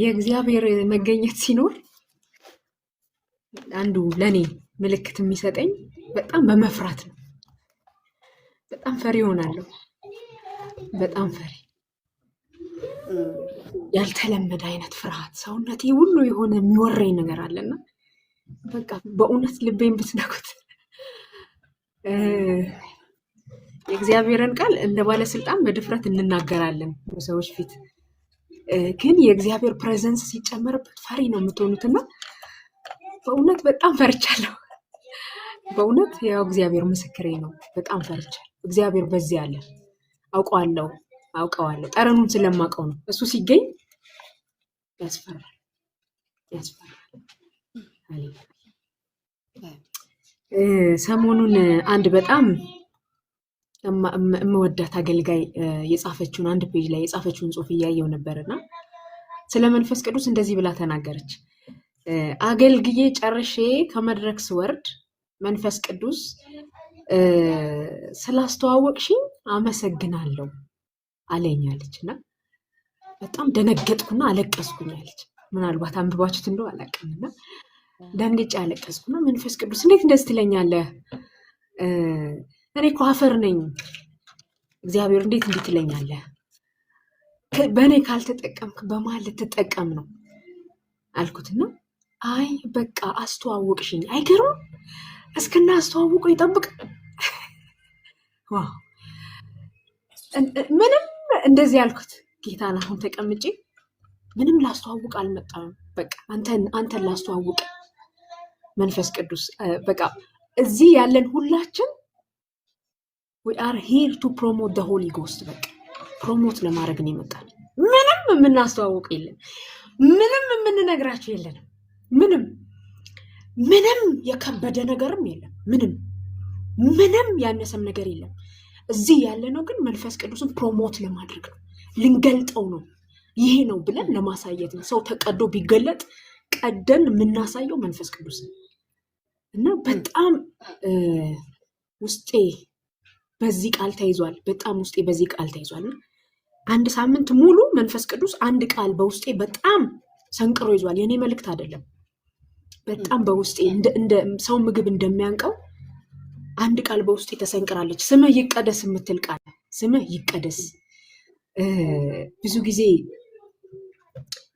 የእግዚአብሔር መገኘት ሲኖር አንዱ ለኔ ምልክት የሚሰጠኝ በጣም በመፍራት ነው። በጣም ፈሪ ሆናለሁ። በጣም ፈሪ፣ ያልተለመደ አይነት ፍርሃት፣ ሰውነቴ ሁሉ የሆነ የሚወረኝ ነገር አለና በቃ በእውነት ልቤን ብትነኩት የእግዚአብሔርን ቃል እንደ ባለስልጣን በድፍረት እንናገራለን በሰዎች ፊት። ግን የእግዚአብሔር ፕሬዘንስ ሲጨመርበት ፈሪ ነው የምትሆኑትና በእውነት በጣም ፈርቻለሁ። በእውነት ያው እግዚአብሔር ምስክሬ ነው። በጣም ፈርቻለሁ። እግዚአብሔር በዚህ አለ። አውቀዋለሁ። ጠረኑን ስለማውቀው ነው። እሱ ሲገኝ ያስፈራል። ሰሞኑን አንድ በጣም የምወዳት አገልጋይ የጻፈችውን አንድ ፔጅ ላይ የጻፈችውን ጽሑፍ እያየው ነበርና ስለ መንፈስ ቅዱስ እንደዚህ ብላ ተናገረች። አገልግዬ ጨርሼ ከመድረክ ስወርድ መንፈስ ቅዱስ ስላስተዋወቅሽኝ አመሰግናለሁ አለኛለችና በጣም ደነገጥኩና አለቀስኩኝ አለች። ምናልባት አንብባችሁት እንደው አላውቅምና ደንግጬ አለቀስኩና መንፈስ ቅዱስ እንዴት እንደዚህ ትለኛለህ? እኔ እኮ አፈር ነኝ። እግዚአብሔር እንዴት እንዲህ ትለኛለህ? በእኔ ካልተጠቀምክ በማን ልትጠቀም ነው አልኩትና አይ በቃ አስተዋወቅሽኝ። አይገርም? እስክና አስተዋውቆ ይጠብቅ። ምንም እንደዚህ ያልኩት ጌታን አሁን ተቀምጬ ምንም ላስተዋውቅ አልመጣም። በቃ አንተን ላስተዋውቅ መንፈስ ቅዱስ በቃ እዚህ ያለን ሁላችን we are here to promote the Holy Ghost። በቃ ፕሮሞት ለማድረግ ነው የመጣን። ምንም የምናስተዋውቅ የለም። ምንም የምንነግራችሁ የለንም። ምንም የከበደ ነገርም የለም። ምንም ያነሰም ነገር የለም። እዚህ ያለነው ግን መንፈስ ቅዱስን ፕሮሞት ለማድረግ ነው፣ ልንገልጠው ነው። ይሄ ነው ብለን ለማሳየት ነው። ሰው ተቀዶ ቢገለጥ ቀደን የምናሳየው መንፈስ ቅዱስ እና በጣም ውስጤ በዚህ ቃል ተይዟል። በጣም ውስጤ በዚህ ቃል ተይዟል። አንድ ሳምንት ሙሉ መንፈስ ቅዱስ አንድ ቃል በውስጤ በጣም ሰንቅሮ ይዟል። የኔ መልእክት አይደለም። በጣም በውስጤ እንደ ሰው ምግብ እንደሚያንቀው አንድ ቃል በውስጤ ተሰንቅራለች። ስምህ ይቀደስ የምትል ቃል። ስምህ ይቀደስ። ብዙ ጊዜ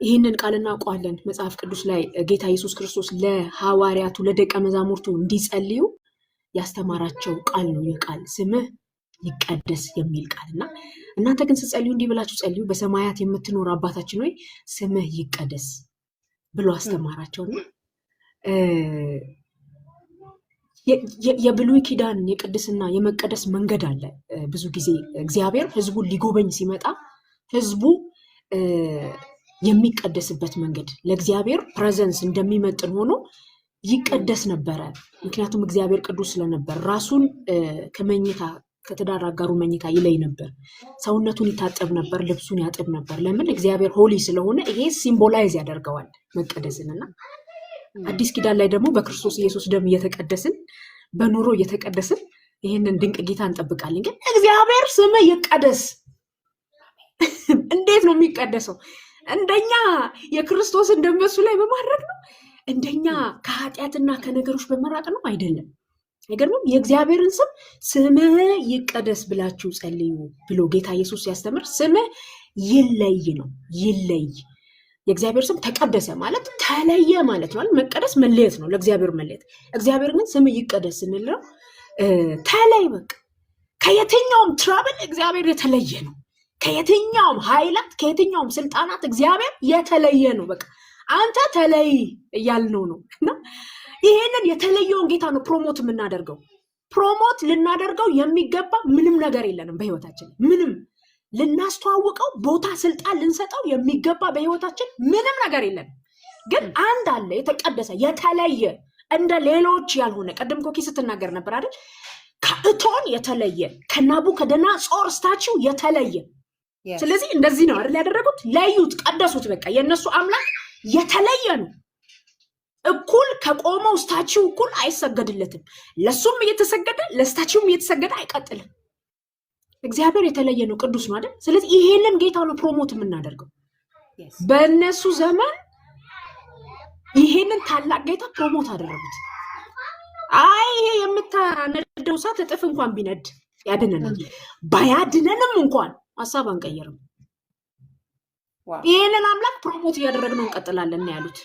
ይህንን ቃል እናውቀዋለን። መጽሐፍ ቅዱስ ላይ ጌታ ኢየሱስ ክርስቶስ ለሐዋርያቱ ለደቀ መዛሙርቱ እንዲጸልዩ ያስተማራቸው ቃል ነው። ይህ ቃል ስምህ ይቀደስ የሚል ቃልና እናንተ ግን ስትጸልዩ እንዲህ ብላችሁ ጸልዩ፣ በሰማያት የምትኖር አባታችን ሆይ ስምህ ይቀደስ ብሎ አስተማራቸውና የብሉይ ኪዳን የቅድስና የመቀደስ መንገድ አለ። ብዙ ጊዜ እግዚአብሔር ህዝቡን ሊጎበኝ ሲመጣ ህዝቡ የሚቀደስበት መንገድ ለእግዚአብሔር ፕሬዘንስ እንደሚመጥን ሆኖ ይቀደስ ነበረ። ምክንያቱም እግዚአብሔር ቅዱስ ስለነበር ራሱን ከመኝታ ከተዳር አጋሩ መኝታ ይለይ ነበር። ሰውነቱን ይታጠብ ነበር፣ ልብሱን ያጥብ ነበር። ለምን? እግዚአብሔር ሆሊ ስለሆነ። ይሄ ሲምቦላይዝ ያደርገዋል መቀደስንና አዲስ ኪዳን ላይ ደግሞ በክርስቶስ ኢየሱስ ደም እየተቀደስን በኑሮ እየተቀደስን ይሄንን ድንቅ ጌታ እንጠብቃለን። ግን እግዚአብሔር ስምህ ይቀደስ እንዴት ነው የሚቀደሰው? እንደኛ የክርስቶስን ደም በሱ ላይ በማድረግ ነው? እንደኛ ከኃጢአትና ከነገሮች በመራቅ ነው? አይደለም። አይገርምም? የእግዚአብሔርን ስም ስምህ ይቀደስ ብላችሁ ጸልዩ ብሎ ጌታ ኢየሱስ ሲያስተምር ስምህ ይለይ ነው። ይለይ። የእግዚአብሔር ስም ተቀደሰ ማለት ተለየ ማለት ነው። መቀደስ መለየት ነው፣ ለእግዚአብሔር መለየት። እግዚአብሔር ግን ስምህ ይቀደስ ስንለው ተለይ። በቃ ከየትኛውም ትራብል እግዚአብሔር የተለየ ነው። ከየትኛውም ኃይላት ከየትኛውም ስልጣናት እግዚአብሔር የተለየ ነው። በቃ አንተ ተለይ እያልነው ነው። እና ይሄንን የተለየውን ጌታ ነው ፕሮሞት የምናደርገው። ፕሮሞት ልናደርገው የሚገባ ምንም ነገር የለንም በህይወታችን። ምንም ልናስተዋውቀው ቦታ ስልጣን ልንሰጠው የሚገባ በህይወታችን ምንም ነገር የለንም። ግን አንድ አለ የተቀደሰ የተለየ እንደ ሌሎች ያልሆነ። ቀደም ኮኪ ስትናገር ነበር አይደል? ከእቶን የተለየ ከናቡከደነፆር ስታቹ የተለየ። ስለዚህ እንደዚህ ነው አይደል ያደረጉት? ለዩት፣ ቀደሱት። በቃ የነሱ አምላክ የተለየ ነው። እኩል ከቆመው ስታቹው እኩል አይሰገድለትም። ለሱም እየተሰገደ ለስታቹውም እየተሰገደ አይቀጥልም። እግዚአብሔር የተለየ ነው፣ ቅዱስ ነው አይደል? ስለዚህ ይሄንን ጌታ ነው ፕሮሞት የምናደርገው። በእነሱ ዘመን ይሄንን ታላቅ ጌታ ፕሮሞት አደረጉት። አይ ይሄ የምታነደው እሳት እጥፍ እንኳን ቢነድ ያድነናል፣ ባያድነንም እንኳን ሐሳብ አንቀየርም፣ ይሄንን አምላክ ፕሮሞት እያደረግነው እንቀጥላለን ነው ያሉት።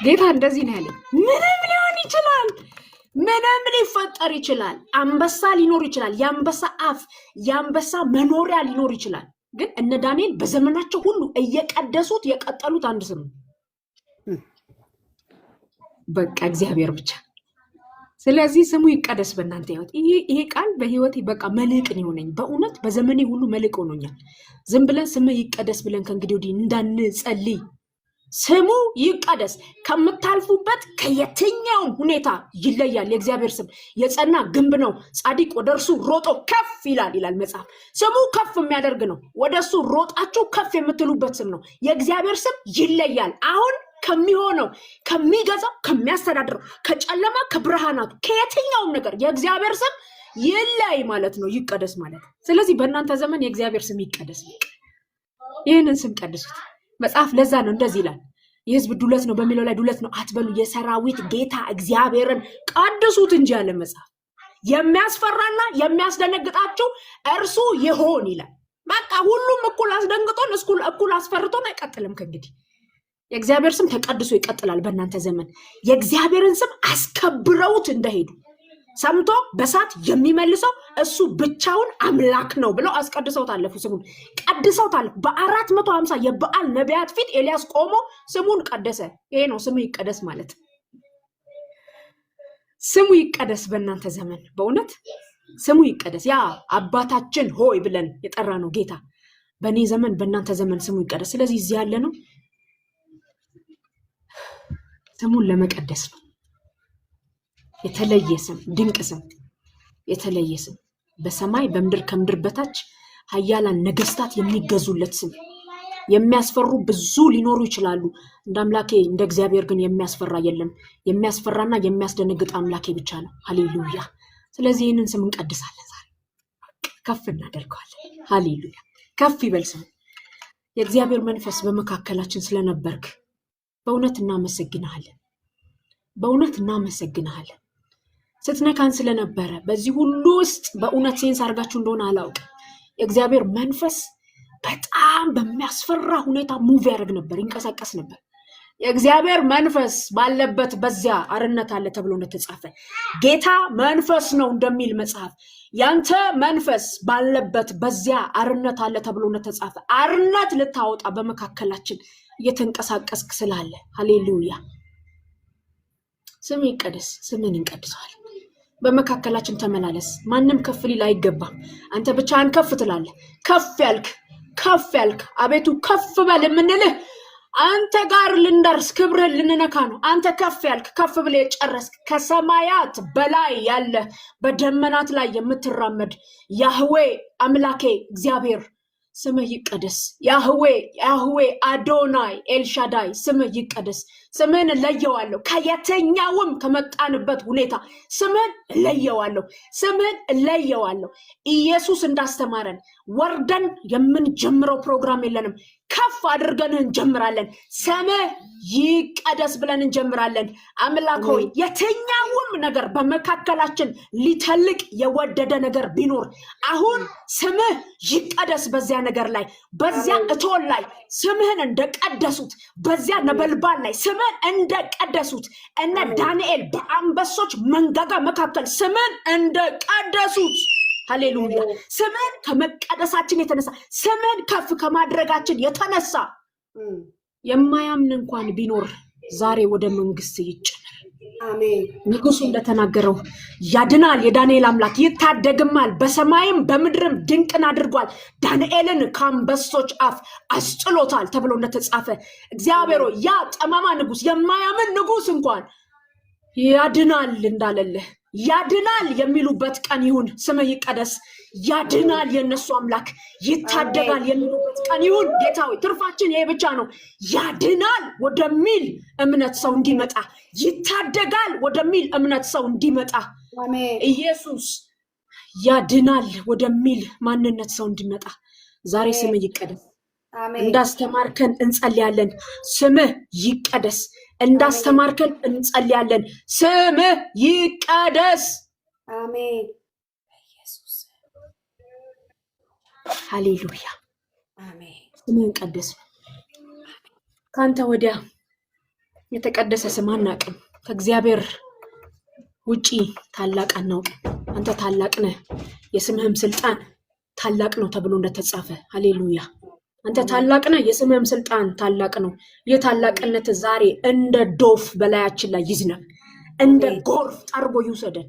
ጌታ እንደዚህ ነው ያለው። ምንም ሊሆን ይችላል፣ ምንም ሊፈጠር ይችላል፣ አንበሳ ሊኖር ይችላል፣ የአንበሳ አፍ የአንበሳ መኖሪያ ሊኖር ይችላል። ግን እነ ዳንኤል በዘመናቸው ሁሉ እየቀደሱት የቀጠሉት አንድ ስም፣ በቃ እግዚአብሔር ብቻ። ስለዚህ ስሙ ይቀደስ በእናንተ ህይወት። ይሄ ቃል በህይወቴ በቃ መልሕቅ ነው የሆነኝ። በእውነት በዘመኔ ሁሉ መልሕቅ ሆኖኛል። ዝም ብለን ስሙ ይቀደስ ብለን ከእንግዲህ ወዲህ እንዳንጸልይ። ስሙ ይቀደስ ከምታልፉበት ከየትኛውም ሁኔታ ይለያል። የእግዚአብሔር ስም የጸና ግንብ ነው፣ ጻድቅ ወደ እርሱ ሮጦ ከፍ ይላል መጽሐፍ። ስሙ ከፍ የሚያደርግ ነው። ወደ እሱ ሮጣችሁ ከፍ የምትሉበት ስም ነው። የእግዚአብሔር ስም ይለያል። አሁን ከሚሆነው ከሚገዛው ከሚያስተዳድረው ከጨለማ ከብርሃናቱ ከየትኛውም ነገር የእግዚአብሔር ስም ይለይ ማለት ነው፣ ይቀደስ ማለት። ስለዚህ በእናንተ ዘመን የእግዚአብሔር ስም ይቀደስ። ይህንን ስም ቀድሱት። መጽሐፍ ለዛ ነው እንደዚህ ይላል፣ የሕዝብ ዱለት ነው በሚለው ላይ ዱለት ነው አትበሉ፣ የሰራዊት ጌታ እግዚአብሔርን ቀድሱት እንጂ ያለ መጽሐፍ። የሚያስፈራና የሚያስደነግጣችሁ እርሱ ይሆን ይላል። በቃ ሁሉም እኩል አስደንግጦን እኩል አስፈርቶን አይቀጥልም ከእንግዲህ። የእግዚአብሔር ስም ተቀድሶ ይቀጥላል በእናንተ ዘመን። የእግዚአብሔርን ስም አስከብረውት እንደሄዱ ሰምቶ በሳት የሚመልሰው እሱ ብቻውን አምላክ ነው ብለው አስቀድሰው ታለፉ። ስሙን ቀድሰው ታለፉ። በ450 የበዓል ነቢያት ፊት ኤልያስ ቆሞ ስሙን ቀደሰ። ይሄ ነው ስሙ ይቀደስ ማለት። ስሙ ይቀደስ በእናንተ ዘመን። በእውነት ስሙ ይቀደስ። ያ አባታችን ሆይ ብለን የጠራ ነው ጌታ በእኔ ዘመን በእናንተ ዘመን ስሙ ይቀደስ። ስለዚህ እዚህ ያለ ነው ስሙን ለመቀደስ ነው። የተለየ ስም፣ ድንቅ ስም፣ የተለየ ስም፣ በሰማይ በምድር ከምድር በታች ኃያላን ነገስታት የሚገዙለት ስም። የሚያስፈሩ ብዙ ሊኖሩ ይችላሉ፣ እንደ አምላኬ እንደ እግዚአብሔር ግን የሚያስፈራ የለም። የሚያስፈራና የሚያስደነግጥ አምላኬ ብቻ ነው። ሃሌሉያ። ስለዚህ ይህንን ስም እንቀድሳለን፣ ዛሬ ከፍ እናደርገዋለን። ሃሌሉያ። ከፍ ይበል ስሙ። የእግዚአብሔር መንፈስ በመካከላችን ስለነበርክ በእውነት እናመሰግናለን። በእውነት እናመሰግናለን። ስትነካን ስለነበረ በዚህ ሁሉ ውስጥ በእውነት ሴንስ አድርጋችሁ እንደሆነ አላውቅም፣ የእግዚአብሔር መንፈስ በጣም በሚያስፈራ ሁኔታ ሙቭ ያደርግ ነበር፣ ይንቀሳቀስ ነበር። የእግዚአብሔር መንፈስ ባለበት በዚያ አርነት አለ ተብሎ እንደተጻፈ ጌታ መንፈስ ነው እንደሚል መጽሐፍ ያንተ መንፈስ ባለበት በዚያ አርነት አለ ተብሎ እንደተጻፈ አርነት ልታወጣ በመካከላችን እየተንቀሳቀስክ ስላለ ሃሌሉያ። ስም ይቀደስ። ስምን እንቀድሰዋል። በመካከላችን ተመላለስ። ማንም ከፍ ሊል አይገባም። አንተ ብቻህን ከፍ ትላለህ። ከፍ ያልክ አቤቱ ከፍ በል የምንልህ አንተ ጋር ልንደርስ ክብርህን ልንነካ ነው። አንተ ከፍ ያልክ ከፍ ብለህ የጨረስክ ከሰማያት በላይ ያለ በደመናት ላይ የምትራመድ ያህዌ አምላኬ እግዚአብሔር ስምህ ይቀደስ። ያህዌ አዶናይ ኤልሻዳይ ስምህ ይቀደስ። ስምህን እለየዋለሁ። ከየትኛውም ከመጣንበት ሁኔታ ስምህን እለየዋለሁ። ኢየሱስ እንዳስተማረን ወርደን የምንጀምረው ፕሮግራም የለንም። ከፍ አድርገን እንጀምራለን። ስምህ ይቀደስ ብለን እንጀምራለን። አምላክ ሆይ የትኛውም ነገር በመካከላችን ሊተልቅ የወደደ ነገር ቢኖር አሁን ስምህ ይቀደስ። በዚያ ነገር ላይ በዚያ እቶን ላይ ስምህን እንደቀደሱት በዚያ ነበልባል ላይ ስምህን እንደቀደሱት እነ ዳንኤል በአንበሶች መንጋጋ መካከል ስምህን እንደቀደሱት ሃሌሉያ። ስምህን ከመቀደሳችን የተነሳ ስምህን ከፍ ከማድረጋችን የተነሳ የማያምን እንኳን ቢኖር ዛሬ ወደ መንግስት ይጨመር። አሜን። ንጉሱ እንደተናገረው ያድናል። የዳንኤል አምላክ ይታደግማል። በሰማይም በምድርም ድንቅን አድርጓል። ዳንኤልን ከአንበሶች አፍ አስጥሎታል ተብሎ እንደተጻፈ እግዚአብሔር ያ ጠማማ ንጉስ የማያምን ንጉስ እንኳን ያድናል እንዳለልህ ያድናል የሚሉበት ቀን ይሁን። ስምህ ይቀደስ። ያድናል የነሱ አምላክ ይታደጋል የሚሉበት ቀን ይሁን። ጌታ ሆይ ትርፋችን ይሄ ብቻ ነው። ያድናል ወደሚል እምነት ሰው እንዲመጣ፣ ይታደጋል ወደሚል እምነት ሰው እንዲመጣ፣ ኢየሱስ ያድናል ወደሚል ማንነት ሰው እንዲመጣ ዛሬ ስምህ ይቀደስ። እንዳስተማርከን እንጸልያለን። ስምህ ይቀደስ። እንዳስተማርከን እንጸልያለን። ስምህ ይቀደስ። አሜን። ኢየሱስ ሃሌሉያ። አሜን። ስምህን ቀደስ። ካንተ ወዲያ የተቀደሰ ስም አናውቅም። ከእግዚአብሔር ውጪ ታላቅ አናውቅም። አንተ ታላቅ ነህ፣ የስምህም ስልጣን ታላቅ ነው ተብሎ እንደተጻፈ። ሃሌሉያ። አንተ ታላቅ ነህ፣ የስምህም ስልጣን ታላቅ ነው። የታላቅነት ዛሬ እንደ ዶፍ በላያችን ላይ ይዝነብ፣ እንደ ጎርፍ ጠርጎ ይውሰደን።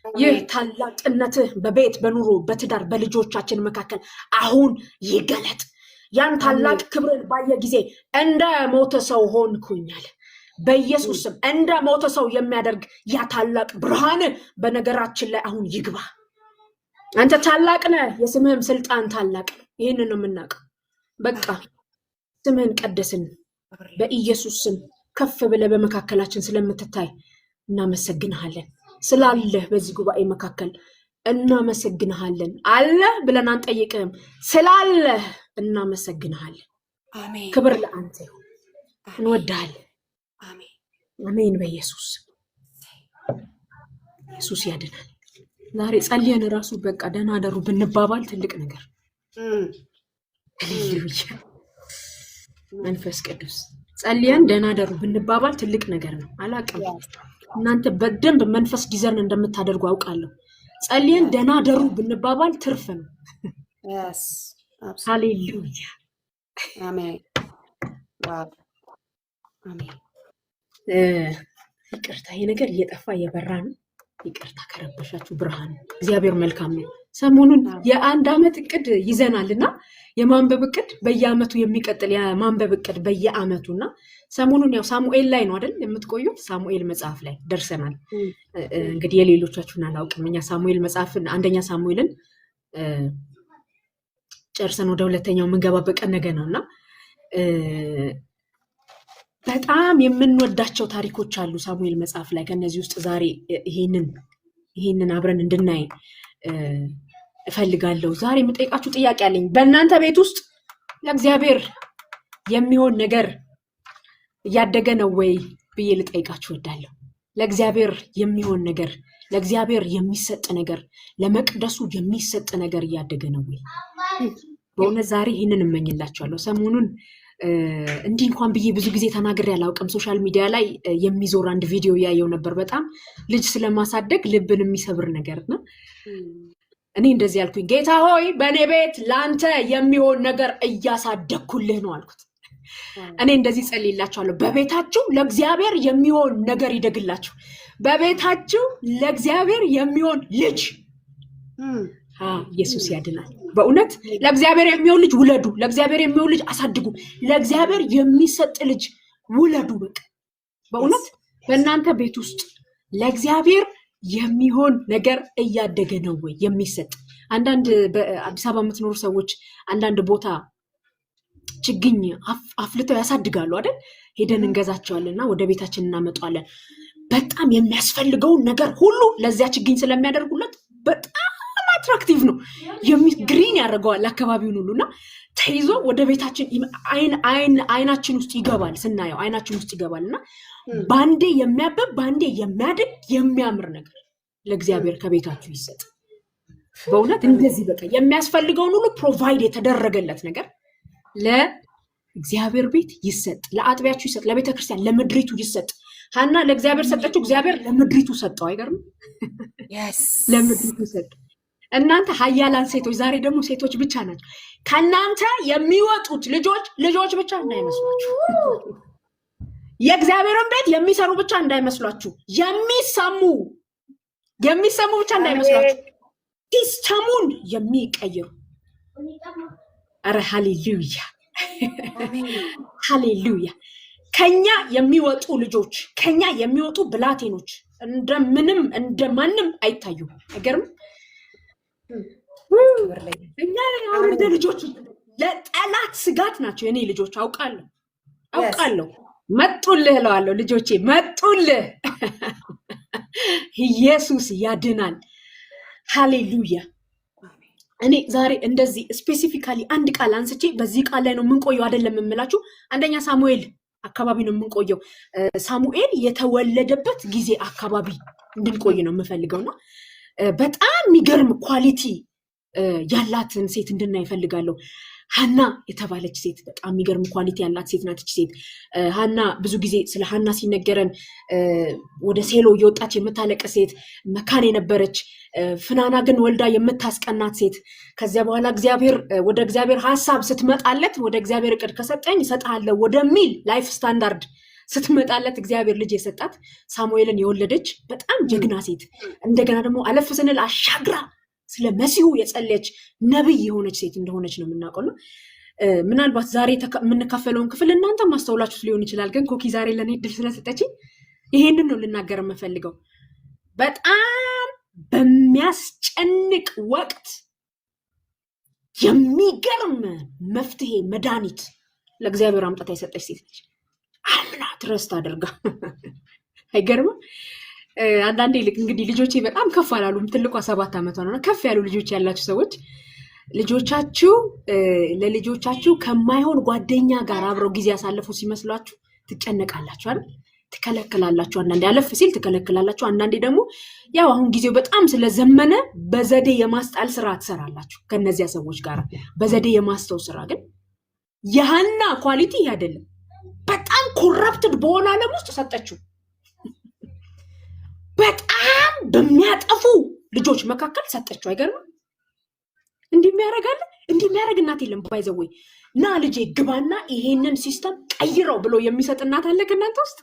ይህ ታላቅነትህ በቤት በኑሮ በትዳር በልጆቻችን መካከል አሁን ይገለጥ። ያን ታላቅ ክብርን ባየ ጊዜ እንደ ሞተ ሰው ሆንኩኛል። በኢየሱስ ስም እንደ ሞተ ሰው የሚያደርግ ያ ታላቅ ብርሃን በነገራችን ላይ አሁን ይግባ። አንተ ታላቅ ነህ፣ የስምህም ስልጣን ታላቅ ነው። ይህንን ነው የምናውቀው። በቃ ስምህን ቀደስን። በኢየሱስ ስም ከፍ ብለህ በመካከላችን ስለምትታይ እናመሰግንሃለን። ስላለህ በዚህ ጉባኤ መካከል እናመሰግንሃለን። አለ ብለን አንጠይቅህም፣ ስላለህ እናመሰግንሃለን። ክብር ለአንተ ይሁን። እንወድሃለን። አሜን። በኢየሱስ ኢየሱስ ያድናል። ዛሬ ጸልየን ራሱ በቃ ደህና አደሩ ብንባባል ትልቅ ነገር። ሃሌሉያ። መንፈስ ቅዱስ ጸልየን ደህና አደሩ ብንባባል ትልቅ ነገር ነው። አላውቅም እናንተ በደንብ መንፈስ ዲዘርን እንደምታደርጉ አውቃለሁ። ጸልየን ደህና አደሩ ብንባባል ትርፍ ነው። ሃሌሉያ። አሜን። አሜን። ይቅርታ፣ ይሄ ነገር እየጠፋ እየበራ ነው። ይቅርታ ከረበሻችሁ። ብርሃን እግዚአብሔር መልካም ነው። ሰሞኑን የአንድ ዓመት እቅድ ይዘናልና የማንበብ እቅድ በየዓመቱ የሚቀጥል የማንበብ እቅድ በየዓመቱና ሰሞኑን ያው ሳሙኤል ላይ ነው አይደል የምትቆዩት? ሳሙኤል መጽሐፍ ላይ ደርሰናል። እንግዲህ የሌሎቻችሁን አላውቅም። እኛ ሳሙኤል መጽሐፍን አንደኛ ሳሙኤልን ጨርሰን ወደ ሁለተኛው የምንገባበት ቀን ነገ ነውና በጣም የምንወዳቸው ታሪኮች አሉ ሳሙኤል መጽሐፍ ላይ። ከነዚህ ውስጥ ዛሬ ይሄንን አብረን እንድናይ እፈልጋለሁ። ዛሬ የምጠይቃችሁ ጥያቄ አለኝ። በእናንተ ቤት ውስጥ ለእግዚአብሔር የሚሆን ነገር እያደገ ነው ወይ ብዬ ልጠይቃችሁ እወዳለሁ። ለእግዚአብሔር የሚሆን ነገር፣ ለእግዚአብሔር የሚሰጥ ነገር፣ ለመቅደሱ የሚሰጥ ነገር እያደገ ነው ወይ? በእውነት ዛሬ ይህንን እመኝላችኋለሁ። ሰሞኑን እንዲህ እንኳን ብዬ ብዙ ጊዜ ተናግሬ አላውቅም። ሶሻል ሚዲያ ላይ የሚዞር አንድ ቪዲዮ እያየው ነበር። በጣም ልጅ ስለማሳደግ ልብን የሚሰብር ነገር ነው። እኔ እንደዚህ ያልኩኝ፣ ጌታ ሆይ በእኔ ቤት ለአንተ የሚሆን ነገር እያሳደግኩልህ ነው አልኩት። እኔ እንደዚህ ጸልይላችኋለሁ። በቤታችሁ ለእግዚአብሔር የሚሆን ነገር ይደግላችሁ። በቤታችሁ ለእግዚአብሔር የሚሆን ልጅ ኢየሱስ ያድናል። በእውነት ለእግዚአብሔር የሚሆን ልጅ ውለዱ። ለእግዚአብሔር የሚሆን ልጅ አሳድጉ። ለእግዚአብሔር የሚሰጥ ልጅ ውለዱ። በቃ በእውነት በእናንተ ቤት ውስጥ ለእግዚአብሔር የሚሆን ነገር እያደገ ነው ወይ? የሚሰጥ አንዳንድ በአዲስ አበባ የምትኖሩ ሰዎች አንዳንድ ቦታ ችግኝ አፍልተው ያሳድጋሉ አይደል? ሄደን እንገዛቸዋለንና ወደ ቤታችን እናመጣዋለን። በጣም የሚያስፈልገውን ነገር ሁሉ ለዚያ ችግኝ ስለሚያደርጉለት በጣም አትራክቲቭ ነው። ግሪን ያደርገዋል አካባቢውን ሁሉና ተይዞ ወደ ቤታችን አይናችን ውስጥ ይገባል። ስናየው አይናችን ውስጥ ይገባልና ባንዴ የሚያበብ ባንዴ የሚያድግ የሚያምር ነገር ለእግዚአብሔር ከቤታችሁ ይሰጥ። በእውነት እንደዚህ በቃ የሚያስፈልገውን ሁሉ ፕሮቫይድ የተደረገለት ነገር ለእግዚአብሔር ቤት ይሰጥ፣ ለአጥቢያችሁ ይሰጥ፣ ለቤተ ክርስቲያን ለምድሪቱ ይሰጥ። ሀና ለእግዚአብሔር ሰጠችው፣ እግዚአብሔር ለምድሪቱ ሰጠው። አይገርም? ለምድሪቱ ሰጠው። እናንተ ሀያላን ሴቶች፣ ዛሬ ደግሞ ሴቶች ብቻ ናቸው። ከእናንተ የሚወጡት ልጆች ብቻ እንዳይመስሏችሁ፣ የእግዚአብሔርን ቤት የሚሰሩ ብቻ እንዳይመስሏችሁ፣ የሚሰሙ ብቻ እንዳይመስሏችሁ፣ ሲስተሙን የሚቀይሩ። ኧረ ሃሌሉያ ሃሌሉያ። ከኛ የሚወጡ ልጆች፣ ከኛ የሚወጡ ብላቴኖች እንደምንም እንደማንም አይታዩም። አይገርም? እኛ እንደ ልጆች ለጠላት ስጋት ናቸው የኔ ልጆች። አውቃለሁ። መጡልህ እለዋለሁ። ልጆቼ መጡልህ። ኢየሱስ ያድናል። ሃሌሉያ። እኔ ዛሬ እንደዚህ ስፔሲፊካሊ አንድ ቃል አንስቼ በዚህ ቃል ላይ ነው የምንቆየው አይደለም የምላችሁ። አንደኛ ሳሙኤል አካባቢ ነው የምንቆየው። ሳሙኤል የተወለደበት ጊዜ አካባቢ እንድንቆይ ነው የምፈልገውና በጣም የሚገርም ኳሊቲ ያላትን ሴት እንድናይ እፈልጋለሁ። ሐና የተባለች ሴት በጣም የሚገርም ኳሊቲ ያላት ሴት ናት። ሴት ሐና ብዙ ጊዜ ስለ ሐና ሲነገረን ወደ ሴሎ እየወጣች የምታለቅስ ሴት፣ መካን የነበረች ፍናና ግን ወልዳ የምታስቀናት ሴት፣ ከዚያ በኋላ ወደ እግዚአብሔር ሐሳብ ስትመጣለት ወደ እግዚአብሔር እቅድ ከሰጠኝ እሰጥሃለሁ ወደሚል ላይፍ ስታንዳርድ ስትመጣለት እግዚአብሔር ልጅ የሰጣት ሳሙኤልን የወለደች በጣም ጀግና ሴት፣ እንደገና ደግሞ አለፍ ስንል አሻግራ ስለ መሲሁ የጸለየች ነብይ የሆነች ሴት እንደሆነች ነው የምናውቀው። ምናልባት ዛሬ የምንካፈለውን ክፍል እናንተ ማስተውላችሁት ሊሆን ይችላል። ግን ኮኪ ዛሬ ለኔ እድል ስለሰጠችኝ ይሄንን ነው ልናገር የምፈልገው። በጣም በሚያስጨንቅ ወቅት የሚገርም መፍትሄ መድኃኒት ለእግዚአብሔር አምጥታ የሰጠች ሴት ነች። አምና ትረስት አድርጋ አይገርምም? አንዳንዴ እንግዲህ ልጆቼ በጣም ከፍ አላሉም። ትልቋ 7 ዓመቷ ነው። ከፍ ያሉ ልጆች ያላችሁ ሰዎች ለልጆቻችሁ ከማይሆን ጓደኛ ጋር አብረው ጊዜ ያሳለፉ ሲመስሏችሁ ትጨነቃላችሁ አይደል? ትከለክላላችሁ። አንዳንዴ አለፍ ሲል ትከለክላላችሁ። አንዳንዴ ደግሞ ያው አሁን ጊዜው በጣም ስለዘመነ በዘዴ የማስጣል ስራ ትሰራላችሁ ከነዚያ ሰዎች ጋር በዘዴ የማስተው ስራ። ግን የሐና ኳሊቲ ይሄ አይደለም። በጣም ኮራፕትድ በሆነ ዓለም ውስጥ ሰጠችው። በጣም በሚያጠፉ ልጆች መካከል ሰጠችው። አይገርምም? እንዲሚያደርግ እናት የለም። ባይዘወይ ና ልጄ ግባና ይሄንን ሲስተም ቀይረው ብሎ የሚሰጥ እናት አለ ከእናንተ ውስጥ?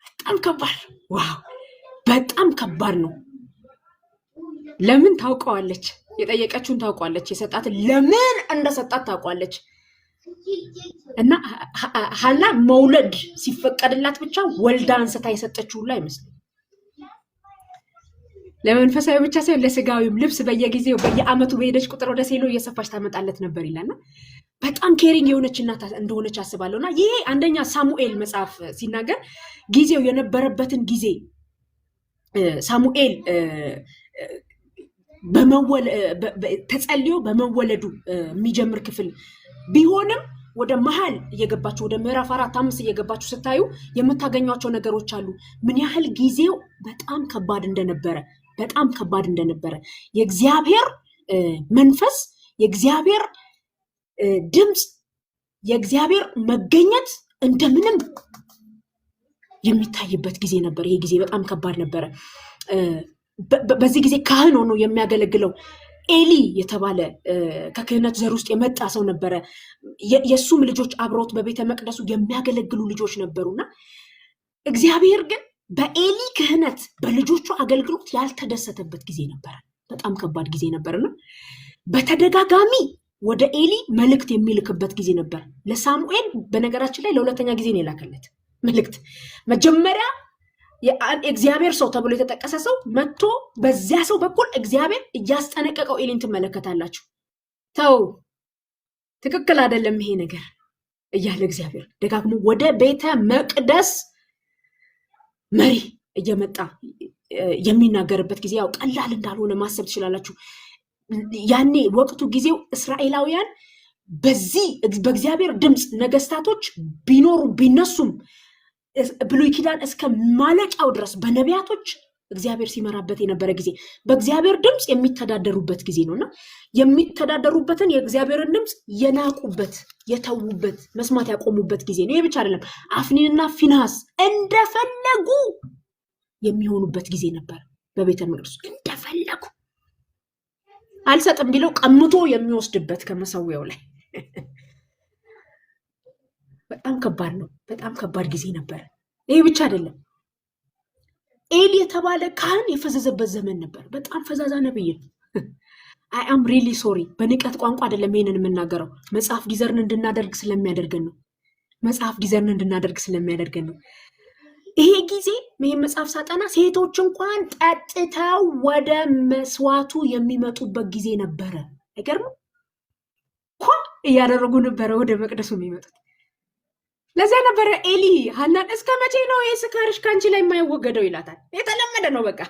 በጣም ከባድ ዋው፣ በጣም ከባድ ነው። ለምን ታውቀዋለች? የጠየቀችውን ታውቀዋለች። የሰጣትን ለምን እንደሰጣት ታውቀዋለች። እና ሐና መውለድ ሲፈቀድላት ብቻ ወልዳ አንስታ የሰጠችው ሁሉ አይመስልም። ለመንፈሳዊ ብቻ ሳይሆን ለስጋዊም ልብስ በየጊዜው በየአመቱ በሄደች ቁጥር ወደ ሴሎ እየሰፋች ታመጣለት ነበር ይላልና በጣም ኬሪንግ የሆነች እናት እንደሆነች አስባለሁና ይሄ አንደኛ ሳሙኤል መጽሐፍ ሲናገር ጊዜው የነበረበትን ጊዜ ሳሙኤል ተጸልዮ በመወለዱ የሚጀምር ክፍል ቢሆንም ወደ መሃል እየገባችሁ ወደ ምዕራፍ 4-5 እየገባችሁ ስታዩ የምታገኟቸው ነገሮች አሉ። ምን ያህል ጊዜው በጣም ከባድ እንደነበረ የእግዚአብሔር መንፈስ፣ የእግዚአብሔር ድምፅ፣ የእግዚአብሔር መገኘት እንደምንም የሚታይበት ጊዜ ነበር። ይሄ ጊዜ በጣም ከባድ ነበረ። በዚህ ጊዜ ካህን ሆኖ የሚያገለግለው ኤሊ የተባለ ከክህነት ዘር ውስጥ የመጣ ሰው ነበረ። የሱም ልጆች አብሮት በቤተ መቅደሱ የሚያገለግሉ ልጆች ነበሩና እግዚአብሔር ግን በኤሊ ክህነት በልጆቹ አገልግሎት ያልተደሰተበት ጊዜ ነበረ። በጣም ከባድ ጊዜ ነበርና በተደጋጋሚ ወደ ኤሊ መልእክት የሚልክበት ጊዜ ነበር። ለሳሙኤል በነገራችን ላይ ለሁለተኛ ጊዜ ነው የላከለት መልእክት። መጀመሪያ የእግዚአብሔር ሰው ተብሎ የተጠቀሰ ሰው መጥቶ በዚያ ሰው በኩል እግዚአብሔር እያስጠነቀቀው ኤሊን ትመለከታላችሁ። ተው ትክክል አይደለም ይሄ ነገር እያለ እግዚአብሔር ደጋግሞ ወደ ቤተ መቅደስ መሪ እየመጣ የሚናገርበት ጊዜ ያው ቀላል እንዳልሆነ ማሰብ ትችላላችሁ። ያኔ ወቅቱ ጊዜው እስራኤላውያን በእግዚአብሔር ድምፅ ነገስታቶች ቢኖሩ ቢነሱም ብሉይ ኪዳን እስከ ማለቂያው ድረስ በነቢያቶች እግዚአብሔር ሲመራበት የነበረ ጊዜ በእግዚአብሔር ድምፅ የሚተዳደሩበት ጊዜ ነውና የሚተዳደሩበትን የእግዚአብሔርን ድምፅ የናቁበት፣ የተዉበት፣ መስማት ያቆሙበት ጊዜ ነው። ይሄ ብቻ አይደለም፣ አፍኒንና ፊንሃስ እንደፈለጉ የሚሆኑበት ጊዜ ነበር። በቤተ መቅደሱ እንደፈለጉ አልሰጥም ቢለው ቀምቶ የሚወስድበት ከመሰዊያው ላይ በጣም ከባድ ነው። በጣም ከባድ ጊዜ ነበር። ይሄ ብቻ አይደለም፣ ኤሊ የተባለ ካህን የፈዘዘበት ዘመን ነበር። በጣም ፈዛዛ ነብይ ነው። አይ አም ሪሊ ሶሪ። በንቀት ቋንቋ አይደለም ይሄንን የምናገረው፣ መጽሐፍ ዲዘርን እንድናደርግ ስለሚያደርገን ነው። ይሄ ጊዜ ይሄ መጽሐፍ ሳጠና ሴቶች እንኳን ጠጥተው ወደ መስዋዕቱ የሚመጡበት ጊዜ ነበረ። አይገርምም? እያደረጉ ነበረ ወደ መቅደሱ የሚመጡት። ለዚያ ነበረ ኤሊ ሐናን እስከ መቼ ነው ይሄ ስካርሽ ከአንቺ ላይ የማይወገደው ይላታል። የተለመደ ነው። በቃ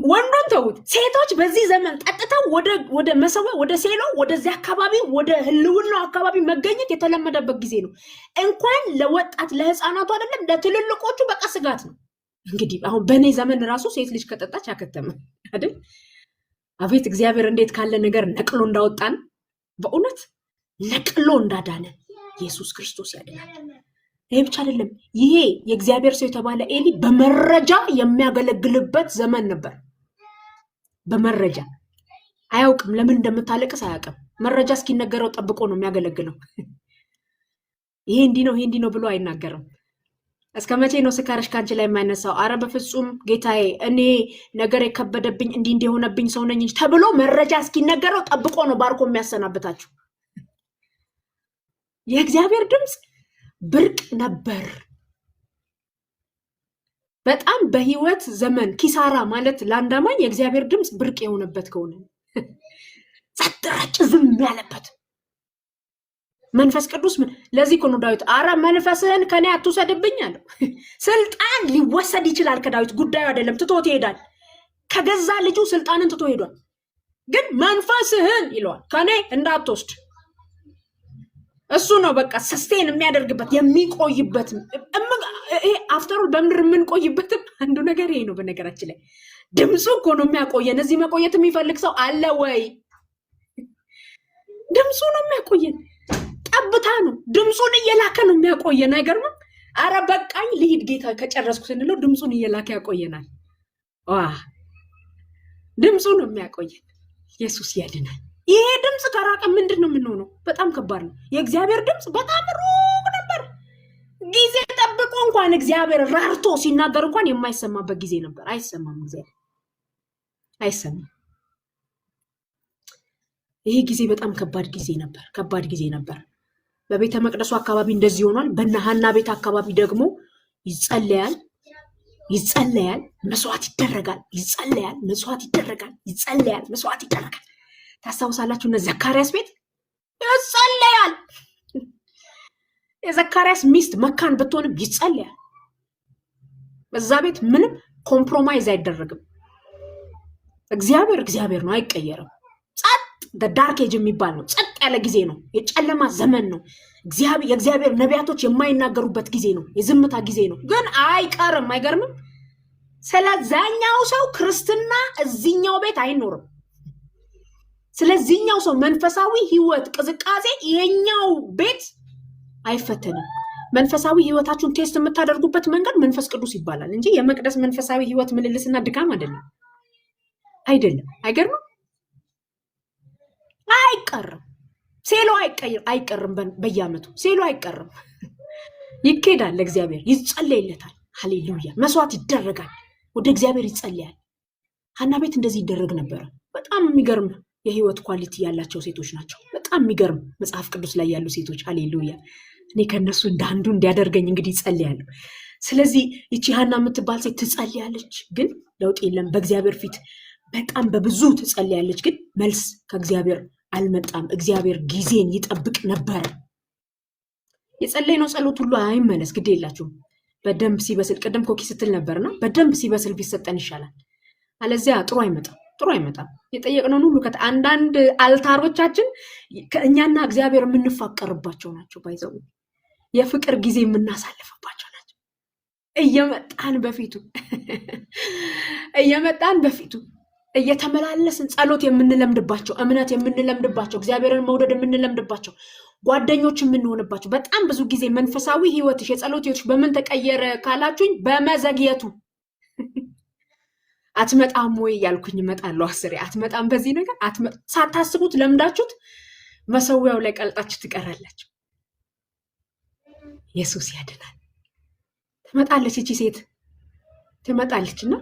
ወንዶን ተውት፣ ሴቶች በዚህ ዘመን ጠጥተው ወደ መሰዊያ ወደ ሴሎ ወደዚህ አካባቢ ወደ ህልውናው አካባቢ መገኘት የተለመደበት ጊዜ ነው። እንኳን ለወጣት ለህፃናቱ አይደለም ለትልልቆቹ በቃ ስጋት ነው። እንግዲህ አሁን በእኔ ዘመን ራሱ ሴት ልጅ ከጠጣች አከተመ አይደል? አቤት እግዚአብሔር እንዴት ካለ ነገር ነቅሎ እንዳወጣን፣ በእውነት ነቅሎ እንዳዳነ ኢየሱስ ክርስቶስ ያድናል። ይሄ ብቻ አይደለም። ይሄ የእግዚአብሔር ሰው የተባለ ኤሊ በመረጃ የሚያገለግልበት ዘመን ነበር። በመረጃ አያውቅም፣ ለምን እንደምታለቅስ አያውቅም። መረጃ እስኪነገረው ጠብቆ ነው የሚያገለግለው። ይሄ እንዲህ ነው ይሄ እንዲህ ነው ብሎ አይናገርም። እስከ መቼ ነው ስካርሽ ካንቺ ላይ የማይነሳው? አረ በፍጹም ጌታዬ፣ እኔ ነገር የከበደብኝ እንዲህ እንደሆነብኝ ሰው ነኝ እንጂ ተብሎ መረጃ እስኪነገረው ጠብቆ ነው ባርኮ የሚያሰናብታችሁ። የእግዚአብሔር ድምፅ ብርቅ ነበር በጣም። በህይወት ዘመን ኪሳራ ማለት ለአንድ አማኝ የእግዚአብሔር ድምፅ ብርቅ የሆነበት ከሆነ ጸጥ ረጭ ዝም ያለበት መንፈስ ቅዱስ ምን ለዚህ እኮ ነው ዳዊት አረ መንፈስህን ከኔ አትውሰድብኝ አለው። ስልጣን ሊወሰድ ይችላል ከዳዊት፣ ጉዳዩ አይደለም። ትቶት ይሄዳል። ከገዛ ልጁ ስልጣንን ትቶ ሄዷል። ግን መንፈስህን ይለዋል ከኔ እንዳትወስድ። እሱ ነው በቃ ሰስቴን የሚያደርግበት የሚቆይበት። አፍተሩ በምድር የምንቆይበትም አንዱ ነገር ይሄ ነው። በነገራችን ላይ ድምፁ እኮ ነው የሚያቆየን። እዚህ መቆየት የሚፈልግ ሰው አለ ወይ? ድምፁ ነው የሚያቆየን። ጠብታ ነው። ድምፁን እየላከ ነው የሚያቆየን። አይገርምም? አረ በቃኝ ልሂድ ጌታ ከጨረስኩ ስንለው ድምፁን እየላከ ያቆየናል። ድምፁ ነው የሚያቆየን። ኢየሱስ ያድናል። ይሄ ድምፅ ከራቀ ምንድን ነው የምንሆነው? በጣም ከባድ ነው። የእግዚአብሔር ድምፅ በጣም ሩቅ ነበር። ጊዜ ጠብቆ እንኳን እግዚአብሔር ራርቶ ሲናገር እንኳን የማይሰማበት ጊዜ ነበር። አይሰማም፣ እግዚአብሔር አይሰማም። ይሄ ጊዜ በጣም ከባድ ጊዜ ነበር። ከባድ ጊዜ ነበር። በቤተ መቅደሱ አካባቢ እንደዚህ ሆኗል። በእነ ሐና ቤት አካባቢ ደግሞ ይጸለያል፣ መስዋዕት ይደረጋል፣ ይጸለያል፣ መስዋዕት ይደረጋል፣ ይጸለያል፣ መስዋዕት ይደረጋል። ታስታውሳላችሁ? እነ ዘካርያስ ቤት ይጸለያል። የዘካርያስ ሚስት መካን ብትሆንም ይጸለያል። በዛ ቤት ምንም ኮምፕሮማይዝ አይደረግም። እግዚአብሔር ነው፣ አይቀየርም። ዳርክ ኤጅ የሚባል ነው። ጸጥ ያለ ጊዜ ነው። የጨለማ ዘመን ነው። የእግዚአብሔር ነቢያቶች የማይናገሩበት ጊዜ ነው። የዝምታ ጊዜ ነው። ግን አይቀርም። አይገርምም? ስለዛኛው ሰው ክርስትና እዚኛው ቤት አይኖርም። ስለዚህኛው ሰው መንፈሳዊ ህይወት ቅዝቃዜ ይሄኛው ቤት አይፈተንም። መንፈሳዊ ህይወታችሁን ቴስት የምታደርጉበት መንገድ መንፈስ ቅዱስ ይባላል እንጂ የመቅደስ መንፈሳዊ ህይወት ምልልስና ድካም አይደለም። አይገርምም? አይቀርም። ሴሎ አይቀርም። በየዓመቱ ሴሎ አይቀርም። ይኬዳል። ለእግዚአብሔር ይጸለይለታል። ሃሌሉያ። መስዋዕት ይደረጋል። ወደ እግዚአብሔር ይጸለያል። ሐና ቤት እንደዚህ ይደረግ ነበረ። በጣም የሚገርም የህይወት ኳሊቲ ያላቸው ሴቶች ናቸው። በጣም የሚገርም መጽሐፍ ቅዱስ ላይ ያሉ ሴቶች። ሃሌሉያ። እኔ ከነሱ እንደ አንዱ እንዲያደርገኝ እንግዲህ ይጸልያሉ። ስለዚህ ይቺ ሐና የምትባል ሴት ትጸልያለች፣ ግን ለውጥ የለም። በእግዚአብሔር ፊት በጣም በብዙ ትጸልያለች፣ ግን መልስ ከእግዚአብሔር አልመጣም። እግዚአብሔር ጊዜን ይጠብቅ ነበረ። የጸለይነው ጸሎት ሁሉ አይመለስ፣ ግድ የላችሁም። በደንብ ሲበስል፣ ቅድም ኮኪ ስትል ነበርና በደንብ ሲበስል ቢሰጠን ይሻላል። አለዚያ ጥሩ አይመጣም። የጠየቅነውን ሁሉ አንዳንድ አልታሮቻችን ከእኛና እግዚአብሔር የምንፋቀርባቸው ናቸው። ባይዘው የፍቅር ጊዜ የምናሳልፍባቸው ናቸው። እየመጣን በፊቱ እየተመላለስን ጸሎት የምንለምድባቸው፣ እምነት የምንለምድባቸው፣ እግዚአብሔርን መውደድ የምንለምድባቸው፣ ጓደኞች የምንሆንባቸው። በጣም ብዙ ጊዜ መንፈሳዊ ህይወትሽ የጸሎት ህይወትሽ በምን ተቀየረ ካላችሁኝ፣ በመዘግየቱ አትመጣም ወይ ያልኩኝ እመጣለሁ። አስሬ አትመጣም። በዚህ ነገር ሳታስቡት ለምዳችሁት መሰዊያው ላይ ቀልጣችሁ ትቀራላችሁ። ኢየሱስ ያድናል። ትመጣለች፣ እቺ ሴት ትመጣለችና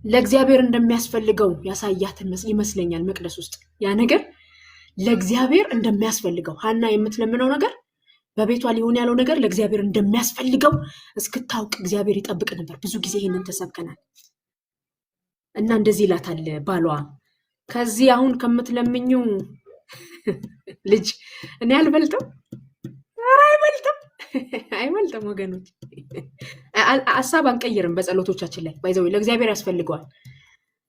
ለእግዚአብሔር እንደሚያስፈልገው ያሳያትን ይመስለኛል። መቅደስ ውስጥ ያ ነገር ለእግዚአብሔር እንደሚያስፈልገው ሐና የምትለምነው ነገር በቤቷ ሊሆን ያለው ነገር ለእግዚአብሔር እንደሚያስፈልገው እስክታውቅ እግዚአብሔር ይጠብቅ ነበር። ብዙ ጊዜ ይህንን ተሰብከናል እና እንደዚህ ይላታል ባሏ፣ ከዚህ አሁን ከምትለምኙ ልጅ እኔ አልበልጥም። ኧረ አይበልጥም ወገኖች፣ ሐሳብ አንቀይርም በጸሎቶቻችን ላይ ባይዘው ለእግዚአብሔር ያስፈልገዋል።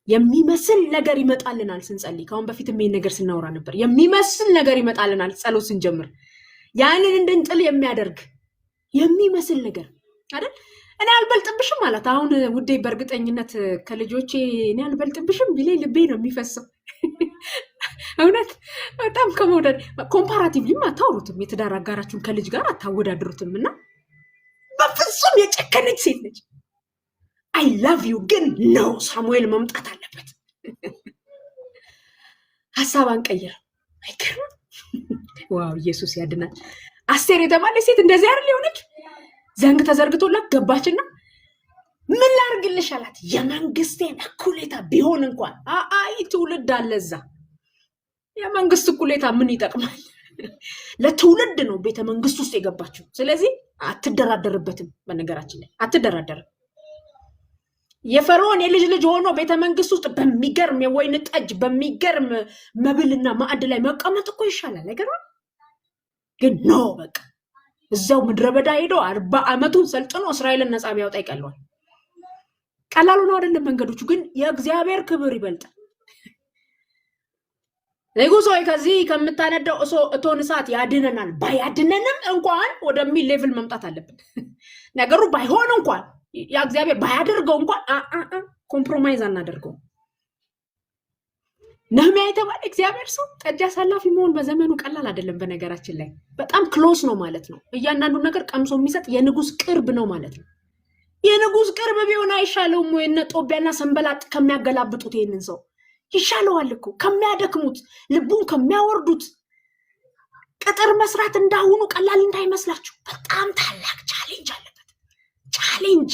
የሚመስል ነገር ይመጣልናል ስንጸልይ። ካሁን በፊትም ይሄን ነገር ስናወራ ነበር። የሚመስል ነገር ይመጣልናል ጸሎት ስንጀምር፣ ያንን እንድንጥል የሚያደርግ የሚመስል ነገር አይደል? እኔ አልበልጥብሽም ማለት አሁን ውዴ፣ በእርግጠኝነት ከልጆቼ እኔ አልበልጥብሽም ቢለኝ ልቤ ነው የሚፈሰው። እውነት በጣም ከመውደድ ኮምፓራቲቭሊም አታወሩትም። የትዳር አጋራችሁን ከልጅ ጋር አታወዳድሩትም። እና በፍጹም የጨከነች ሴት ነች። አይ ላቭ ዩ ግን ነው ሳሙኤል መምጣት አለበት። ሐሳብ አንቀይር። አይገርም? ዋው ኢየሱስ ያድናል። አስቴር የተባለች ሴት እንደዚህ አይደል የሆነች? ዘንግ ተዘርግቶላት ገባችና ምን ላርግልሽ አላት። የመንግስቴን እኩሌታ ቢሆን እንኳን አይ ትውልድ አለ እዛ። የመንግስት እኩሌታ ምን ይጠቅማል? ለትውልድ ነው ቤተ መንግስት ውስጥ የገባችው። ስለዚህ አትደራደርበትም። በነገራችን ላይ አትደራደርም። የፈርዖን የልጅ ልጅ ሆኖ ቤተ መንግስት ውስጥ በሚገርም የወይን ጠጅ በሚገርም መብልና ማዕድ ላይ መቀመጥ እኮ ይሻላል። አይገርም? ግን ኖ በቃ እዛው ምድረ በዳ ሄዶ 40 ዓመቱን ሰልጥኖ እስራኤልን ነፃ ቢያወጣ ይቀለዋል። ቀላሉ ነው አይደለም መንገዶቹ፣ ግን የእግዚአብሔር ክብር ይበልጣል። ንጉሥ ሆይ ከዚህ ከምታነደው እቶን እሳት ያድነናል፣ ባያድነንም እንኳን ወደሚል ሌቭል መምጣት አለብን። ነገሩ ባይሆን እንኳን የእግዚአብሔር ባያደርገው እንኳን ኮምፕሮማይዝ አናደርገው። ነህምያ የተባለ እግዚአብሔር ሰው ጠጅ አሳላፊ መሆን በዘመኑ ቀላል አይደለም። በነገራችን ላይ በጣም ክሎስ ነው ማለት ነው። እያንዳንዱ ነገር ቀምሶ የሚሰጥ የንጉሥ ቅርብ ነው ማለት ነው። የንጉሥ ቅርብ ቢሆን አይሻለውም ወይ? እነ ጦቢያና ሰንበላጥ ከሚያገላብጡት ይሄንን ሰው ይሻለዋል እኮ። ከሚያደክሙት፣ ልቡን ከሚያወርዱት። ቅጥር መስራት እንዳሁኑ ቀላል እንዳይመስላችሁ። በጣም ታላቅ ቻሌንጅ አለበት። ቻሌንጅ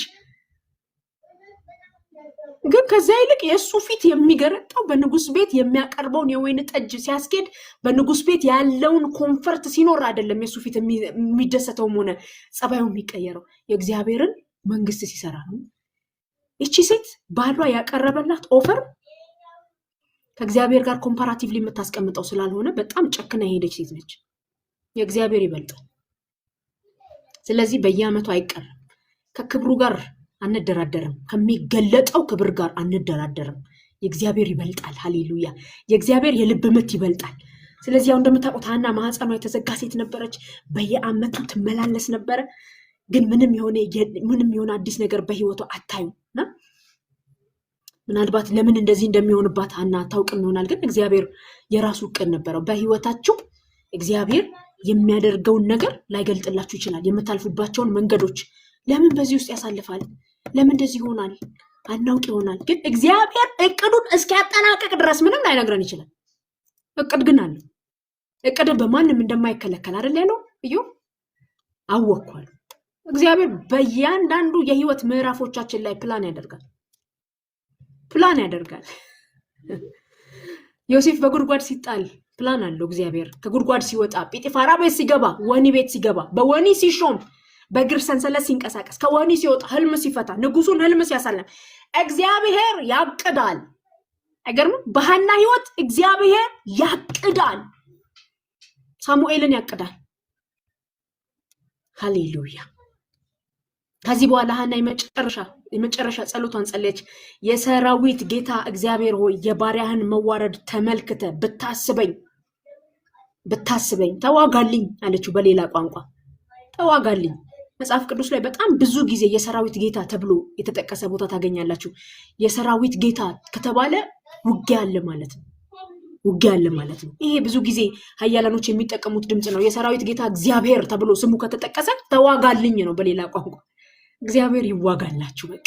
ግን ከዛ ይልቅ የእሱ ፊት የሚገረጣው በንጉሥ ቤት የሚያቀርበውን የወይን ጠጅ ሲያስኬድ በንጉሥ ቤት ያለውን ኮንፈርት ሲኖር አይደለም የእሱ ፊት የሚደሰተውም ሆነ ጸባዩ የሚቀየረው የእግዚአብሔርን መንግስት ሲሰራ ነው። እቺ ሴት ባሏ ያቀረበላት ኦፈር ከእግዚአብሔር ጋር ኮምፓራቲቭሊ የምታስቀምጠው ስላልሆነ በጣም ጨክና የሄደች ሴት ነች። የእግዚአብሔር ይበልጣል። ስለዚህ በየዓመቱ አይቀርም። ከክብሩ ጋር አንደራደርም። ከሚገለጠው ክብር ጋር አንደራደርም። የእግዚአብሔር ይበልጣል። ሃሌሉያ! የእግዚአብሔር የልብ ምት ይበልጣል። ስለዚህ ያው እንደምታውቁት ሐና ማህፀኗ የተዘጋ ሴት ነበረች። በየዓመቱ ትመላለስ ነበረ። ግን ምንም የሆነ አዲስ ነገር በህይወቷ አታዩና ምናልባት ለምን እንደዚህ እንደሚሆንባት ሐና አታውቅም ይሆናል። ግን እግዚአብሔር የራሱ ዕቅድ ነበረው በህይወታችሁ። እግዚአብሔር የሚያደርገውን ነገር ላይገልጥላችሁ ይችላል። የምታልፉባቸውን መንገዶች ለምን በዚህ ውስጥ ያሳልፋል? ለምን እንደዚህ ይሆናል? አናውቅ ይሆናል። ግን እግዚአብሔር እቅዱን እስኪያጠናቅቅ ድረስ ምንም ላይነግረን ይችላል። እቅድ ግን አለ። እቅድ በማንም እንደማይከለከል አይደል ያለው እዩ። አወኳል። እግዚአብሔር በእያንዳንዱ የህይወት ምዕራፎቻችን ላይ ፕላን ያደርጋል። ዮሴፍ በጉድጓድ ሲጣል ፕላን አለው እግዚአብሔር። ከጉድጓድ ሲወጣ፣ ጲጢፋራ ቤት ሲገባ፣ ወህኒ ቤት ሲገባ፣ በወህኒ ሲሾም፣ በእግር ሰንሰለት ሲንቀሳቀስ፣ ከወህኒ ሲወጣ፣ ህልም ሲፈታ፣ ንጉሱን ህልም ሲያሳለም እግዚአብሔር ያቅዳል። አይገርምም? በሐና ህይወት እግዚአብሔር ያቅዳል። ሳሙኤልን ያቅዳል። ሃሌሉያ! ከዚህ በኋላ ሐና የመጨረሻ ጸሎቷን ጸለየች። የሰራዊት ጌታ እግዚአብሔር ሆይ የባሪያህን መዋረድ ተመልክተ ብታስበኝ ተዋጋልኝ አለችው። በሌላ ቋንቋ ተዋጋልኝ። መጽሐፍ ቅዱስ ላይ በጣም ብዙ ጊዜ የሰራዊት ጌታ ተብሎ የተጠቀሰ ቦታ ታገኛላችሁ። የሰራዊት ጌታ ከተባለ ውጊያ አለ ማለት ነው። ይሄ ብዙ ጊዜ ኃያላኖች የሚጠቀሙት ድምፅ ነው። የሰራዊት ጌታ እግዚአብሔር ተብሎ ስሙ ከተጠቀሰ ተዋጋልኝ ነው በሌላ ቋንቋ። እግዚአብሔር ይዋጋላችሁ። በቃ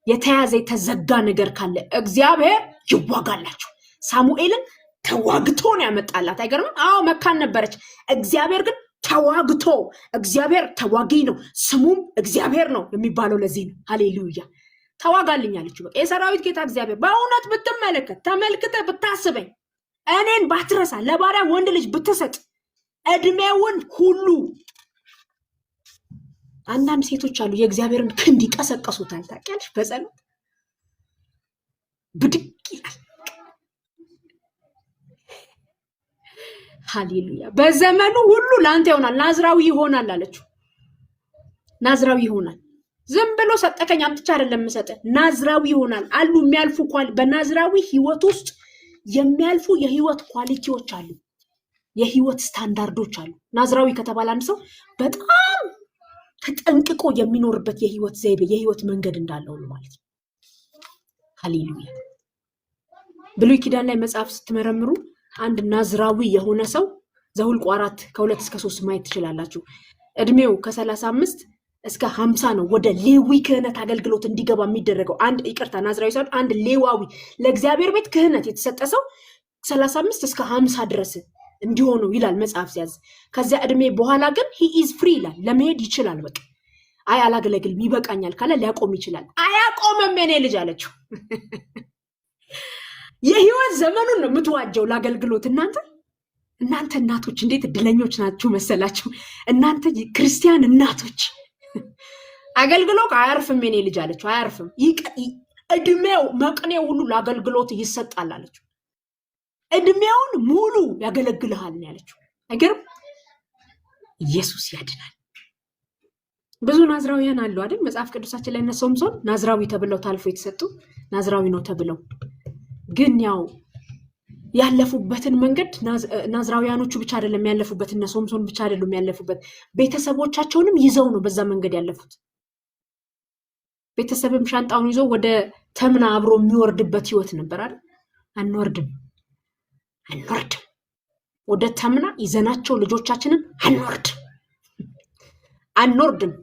የተያዘ የተዘጋ ነገር ካለ እግዚአብሔር ይዋጋላችሁ። ሳሙኤልን ተዋግቶ ነው ያመጣላት። አይገርምም? አዎ መካን ነበረች። እግዚአብሔር ግን ተዋግቶ፣ እግዚአብሔር ተዋጊ ነው፣ ስሙም እግዚአብሔር ነው የሚባለው ለዚህ ነው። ሃሌሉያ! ተዋጋልኝ አለችው። በቃ የሰራዊት ጌታ እግዚአብሔር በእውነት ተመልክተ ብታስበኝ፣ እኔን ባትረሳ፣ ለባሪያ ወንድ ልጅ ብትሰጥ፣ እድሜውን ሁሉ አንዳንድ ሴቶች አሉ የእግዚአብሔርን ክንድ ይቀሰቀሱታል። ታውቂያለሽ? በጸሎት ብድግ ይላል። ሃሌሉያ! በዘመኑ ሁሉ ለአንተ ይሆናል፣ ናዝራዊ ይሆናል አለችው። ናዝራዊ ይሆናል። ዝም ብሎ ሰጠከኝ አምጥቻ አይደለም መሰጠ ናዝራዊ ይሆናል። አሉ የሚያልፉ በናዝራዊ ህይወት ውስጥ የሚያልፉ የህይወት ኳሊቲዎች አሉ፣ የህይወት ስታንዳርዶች አሉ። ናዝራዊ ከተባለ አንድ ሰው በጣም ተጠንቅቆ የሚኖርበት የህይወት ዘይቤ የህይወት መንገድ እንዳለው ነው ማለት ነው። ሃሌሉያ። ብሉይ ኪዳን ላይ መጽሐፍ ስትመረምሩ አንድ ናዝራዊ የሆነ ሰው ዘኍልቍ 4:2-3 ማየት ትችላላችሁ። እድሜው ከ35 እስከ 50 ነው ወደ ሌዊ ክህነት አገልግሎት እንዲገባ የሚደረገው። ናዝራዊ ሰው አንድ ሌዋዊ ለእግዚአብሔር ቤት ክህነት የተሰጠ ሰው 35 እስከ 50 ድረስ እንዲሆኑ ይላል መጽሐፍ ሲያዝ። ከዚያ እድሜ በኋላ ግን ሂ ኢዝ ፍሪ ይላል፣ ለመሄድ ይችላል። በቃ አይ አላገለግልም ይበቃኛል ካለ ሊያቆም ይችላል። አያቆምም የኔ ልጅ አለችው። የህይወት ዘመኑን ነው የምትዋጀው ለአገልግሎት። እናንተ እናቶች እንዴት እድለኞች ናችሁ መሰላችሁ? እናንተ ክርስቲያን እናቶች አገልግሎ አያርፍም የኔ ልጅ አለችው። አያርፍም፣ እድሜው መቅኔው ሁሉ ለአገልግሎት ይሰጣል አለችው። እድሜውን ሙሉ ያገለግልሃል ነው ያለችው። አይገርም? ኢየሱስ ያድናል። ብዙ ናዝራውያን አሉ አይደል? መጽሐፍ ቅዱሳችን ላይ እነ ሶምሶን ናዝራዊ ተብለው ታልፎ የተሰጡ ናዝራዊ ነው ተብለው፣ ግን ያው ያለፉበትን መንገድ ናዝራውያኖቹ ብቻ አይደለም ያለፉበት፣ እነ ሶምሶን ብቻ አይደለም ያለፉበት፣ ቤተሰቦቻቸውንም ይዘው ነው በዛ መንገድ ያለፉት። ቤተሰብም ሻንጣውን ይዞ ወደ ተምና አብሮ የሚወርድበት ህይወት ነበር አይደል? አንወርድም ወደ ተምና ይዘናቸው ልጆቻችንን አንወርድም።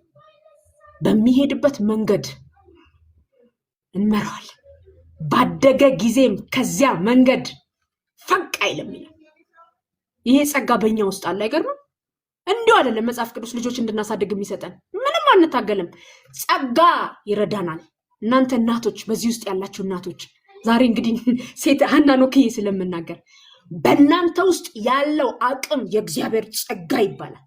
በሚሄድበት መንገድ እንመራዋለን። ባደገ ጊዜም ከዚያ መንገድ ፈቅ አይልም ይላል። ይሄ ጸጋ በእኛ ውስጥ አለ። አይገርምም? እንዲሁ አይደለም መጽሐፍ ቅዱስ ልጆች እንድናሳድግ የሚሰጠን። ምንም አንታገልም፣ ጸጋ ይረዳናል። እናንተ እናቶች፣ በዚህ ውስጥ ያላችሁ እናቶች፣ ዛሬ እንግዲህ ሴት ሀና ኖክዬ ስለምናገር በእናንተ ውስጥ ያለው አቅም የእግዚአብሔር ጸጋ ይባላል።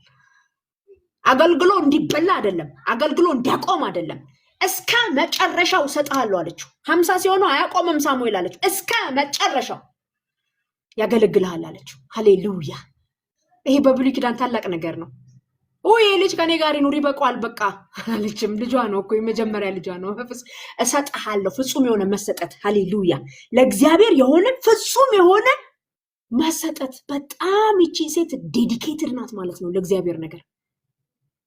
አገልግሎ እንዲበላ አይደለም፣ አገልግሎ እንዲያቆም አይደለም። እስከ መጨረሻው እሰጥሃለሁ አለችው። 50 ሲሆነው አያቆምም ሳሙኤል አለችው። እስከ መጨረሻው ያገለግልሃል አለችው። ሃሌሉያ። ይሄ በብሉይ ኪዳን ታላቅ ነገር ነው። ይሄ ልጅ ከኔ ጋር ይኑር ይበቃዋል በቃ አለችም። ልጇ ነው እኮ የመጀመሪያ ልጇ ነው። እሰጥሃለሁ፣ ፍጹም የሆነ መሰጠት። ሃሌሉያ። ለእግዚአብሔር የሆነ ፍጹም የሆነ መሰጠት። በጣም ይቺ ሴት ዴዲኬትድ ናት ማለት ነው ለእግዚአብሔር ነገር።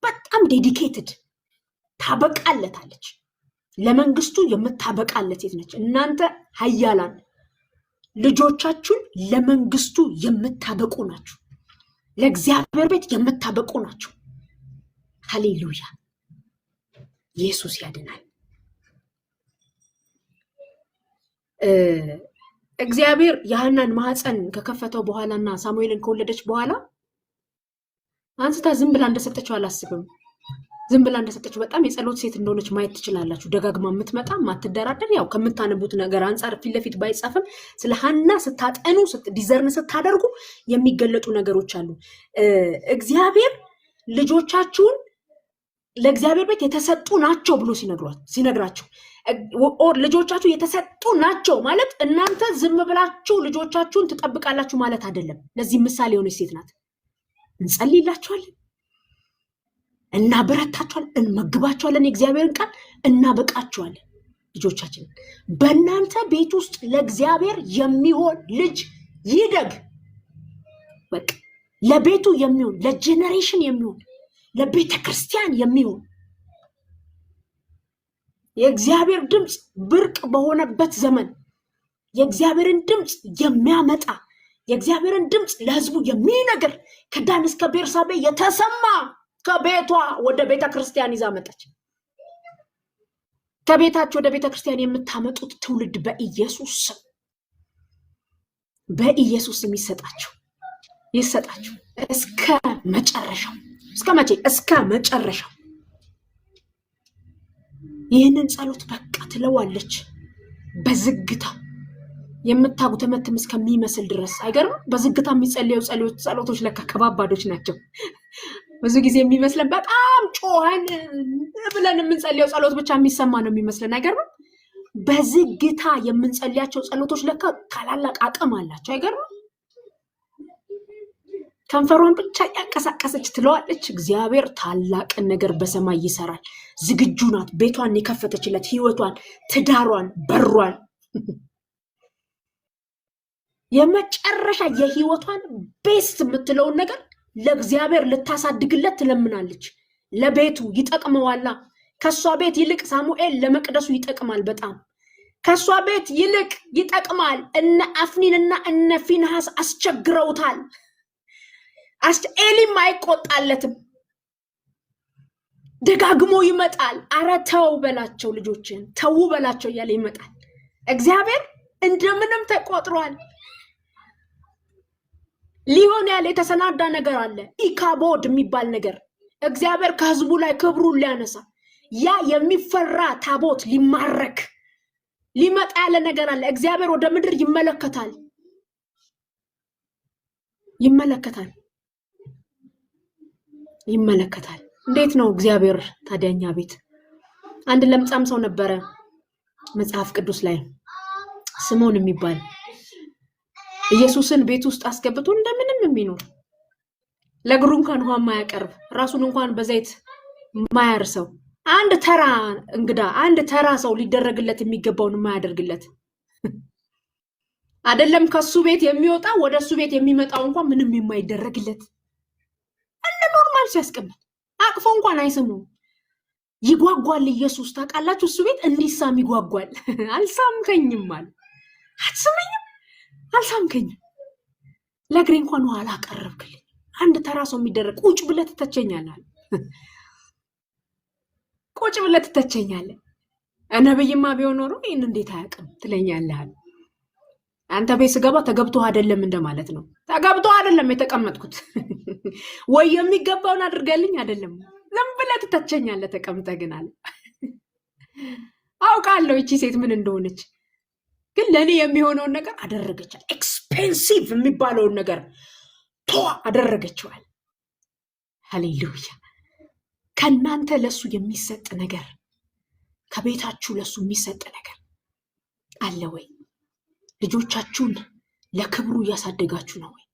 በጣም ዴዲኬትድ፣ ታበቃለታለች። ለመንግስቱ የምታበቃለት ሴት ነች። እናንተ ኃያላን ልጆቻችሁን ለመንግስቱ የምታበቁ ናችሁ። ለእግዚአብሔር ቤት የምታበቁ ናችሁ። ሃሌሉያ። ኢየሱስ ያድናል። እግዚአብሔር የሐናን ማህፀን ከከፈተው በኋላና ሳሙኤልን ከወለደች በኋላ አንስታ ዝም ብላ እንደሰጠችው አላስብም። ዝም ብላ እንደሰጠችው በጣም የጸሎት ሴት እንደሆነች ማየት ትችላላችሁ። ደጋግማ የምትመጣ ማትደራደር፣ ያው ከምታነቡት ነገር አንጻር ፊት ለፊት ባይጻፍም ስለ ሐና ስታጠኑ ዲዘርን ስታደርጉ የሚገለጡ ነገሮች አሉ። እግዚአብሔር ልጆቻችሁን ለእግዚአብሔር ቤት የተሰጡ ናቸው ብሎ ሲነግራቸው ልጆቻችሁ የተሰጡ ናቸው ማለት እናንተ ዝም ብላችሁ ልጆቻችሁን ትጠብቃላችሁ ማለት አይደለም። ለዚህ ምሳሌ የሆነች ሴት ናት። እንጸልይላችኋለን፣ እናበረታችኋለን፣ እንመግባችኋለን፣ የእግዚአብሔርን ቃል እናበቃችኋለን። ልጆቻችን በእናንተ ቤት ውስጥ ለእግዚአብሔር የሚሆን ልጅ ይደግ። በቃ ለቤቱ የሚሆን ለጄኔሬሽን የሚሆን ለቤተ ክርስቲያን የሚሆን የእግዚአብሔር ድምፅ ብርቅ በሆነበት ዘመን የእግዚአብሔርን ድምፅ የሚያመጣ የእግዚአብሔርን ድምፅ ለሕዝቡ የሚነግር ከዳን እስከ ቤርሳቤ የተሰማ ከቤቷ ወደ ቤተ ክርስቲያን ይዛ መጣች። ከቤታችሁ ወደ ቤተ ክርስቲያን የምታመጡት ትውልድ በኢየሱስ ስም ይሰጣችሁ እስከ መጨረሻው። እስከ መቼ? እስከ መጨረሻው። ይህንን ጸሎት በቃ ትለዋለች በዝግታ የምታጉተመትም እስከሚመስል ድረስ። አይገርም? በዝግታ የሚጸልየው ጸሎቶች ለካ ከባባዶች ናቸው። ብዙ ጊዜ የሚመስለን በጣም ጮኸን ብለን የምንጸልየው ጸሎት ብቻ የሚሰማ ነው የሚመስለን። አይገርም? በዝግታ የምንጸልያቸው ጸሎቶች ለካ ታላላቅ አቅም አላቸው። አይገርም? ከንፈሯን ብቻ ያንቀሳቀሰች ትለዋለች። እግዚአብሔር ታላቅን ነገር በሰማይ ይሰራል። ዝግጁ ናት። ቤቷን የከፈተችለት፣ ህይወቷን፣ ትዳሯን፣ በሯን የመጨረሻ የህይወቷን ቤስት የምትለውን ነገር ለእግዚአብሔር ልታሳድግለት ትለምናለች። ለቤቱ ይጠቅመዋላ። ከሷ ቤት ይልቅ ሳሙኤል ለመቅደሱ ይጠቅማል። በጣም ከሷ ቤት ይልቅ ይጠቅማል። እነ አፍኒንና እነ ፊንሃስ አስቸግረውታል። ኤሊም አይቆጣለትም። ደጋግሞ ይመጣል። አረ ተው በላቸው፣ ልጆችን ተው በላቸው እያለ ይመጣል። እግዚአብሔር እንደምንም ተቆጥሯል። ሊሆን ያለ የተሰናዳ ነገር አለ። ኢካቦድ የሚባል ነገር እግዚአብሔር ከህዝቡ ላይ ክብሩን ሊያነሳ፣ ያ የሚፈራ ታቦት ሊማረክ ሊመጣ ያለ ነገር አለ። እግዚአብሔር ወደ ምድር ይመለከታል። እንዴት ነው እግዚአብሔር ታዲያኛ ቤት? አንድ ለምጻም ሰው ነበረ መጽሐፍ ቅዱስ ላይ ስምዖን የሚባል ኢየሱስን ቤት ውስጥ አስገብቶ እንደምንም የሚኖር ለእግሩ እንኳን ውሃ ማያቀርብ ራሱን እንኳን በዘይት ማያርሰው አንድ ተራ እንግዳ፣ አንድ ተራ ሰው ሊደረግለት የሚገባውን ማያደርግለት አይደለም። ከሱ ቤት የሚወጣ ወደ እሱ ቤት የሚመጣው እንኳን ምንም የማይደረግለት እንደ ኖርማል ሲያስቀምጥ አቅፎ እንኳን አይስመው። ይጓጓል ኢየሱስ ታውቃላችሁ። እሱ ቤት እንዲሳም ይጓጓል። አልሳምከኝም አለ። አትስመኝም? አልሳምከኝም። ለእግሬ እንኳን ውሃ አላቀረብክልኝ። አንድ ተራ ሰው የሚደረግ ቁጭ ብለህ ትተቸኛለህ። ቁጭ ብለህ ትተቸኛለህ። ነብይማ ቢሆን ኖሮ ይህን እንዴት አያውቅም ትለኛለህ። አንተ ቤት ስገባ ተገብቶ አይደለም እንደማለት ነው። ተገብቶ አይደለም የተቀመጥኩት ወይ የሚገባውን አድርገልኝ አይደለም። ዝም ብለህ ትተቸኛለህ ተቀምጠህ ግን አለ። አውቃለሁ እቺ ሴት ምን እንደሆነች፣ ግን ለእኔ የሚሆነውን ነገር አደረገቻል። ኤክስፔንሲቭ የሚባለውን ነገር አደረገችዋል። ሃሌሉያ። ከእናንተ ለሱ የሚሰጥ ነገር፣ ከቤታችሁ ለሱ የሚሰጥ ነገር አለ ወይ? ልጆቻችሁን ለክብሩ እያሳደጋችሁ ነው ወይ?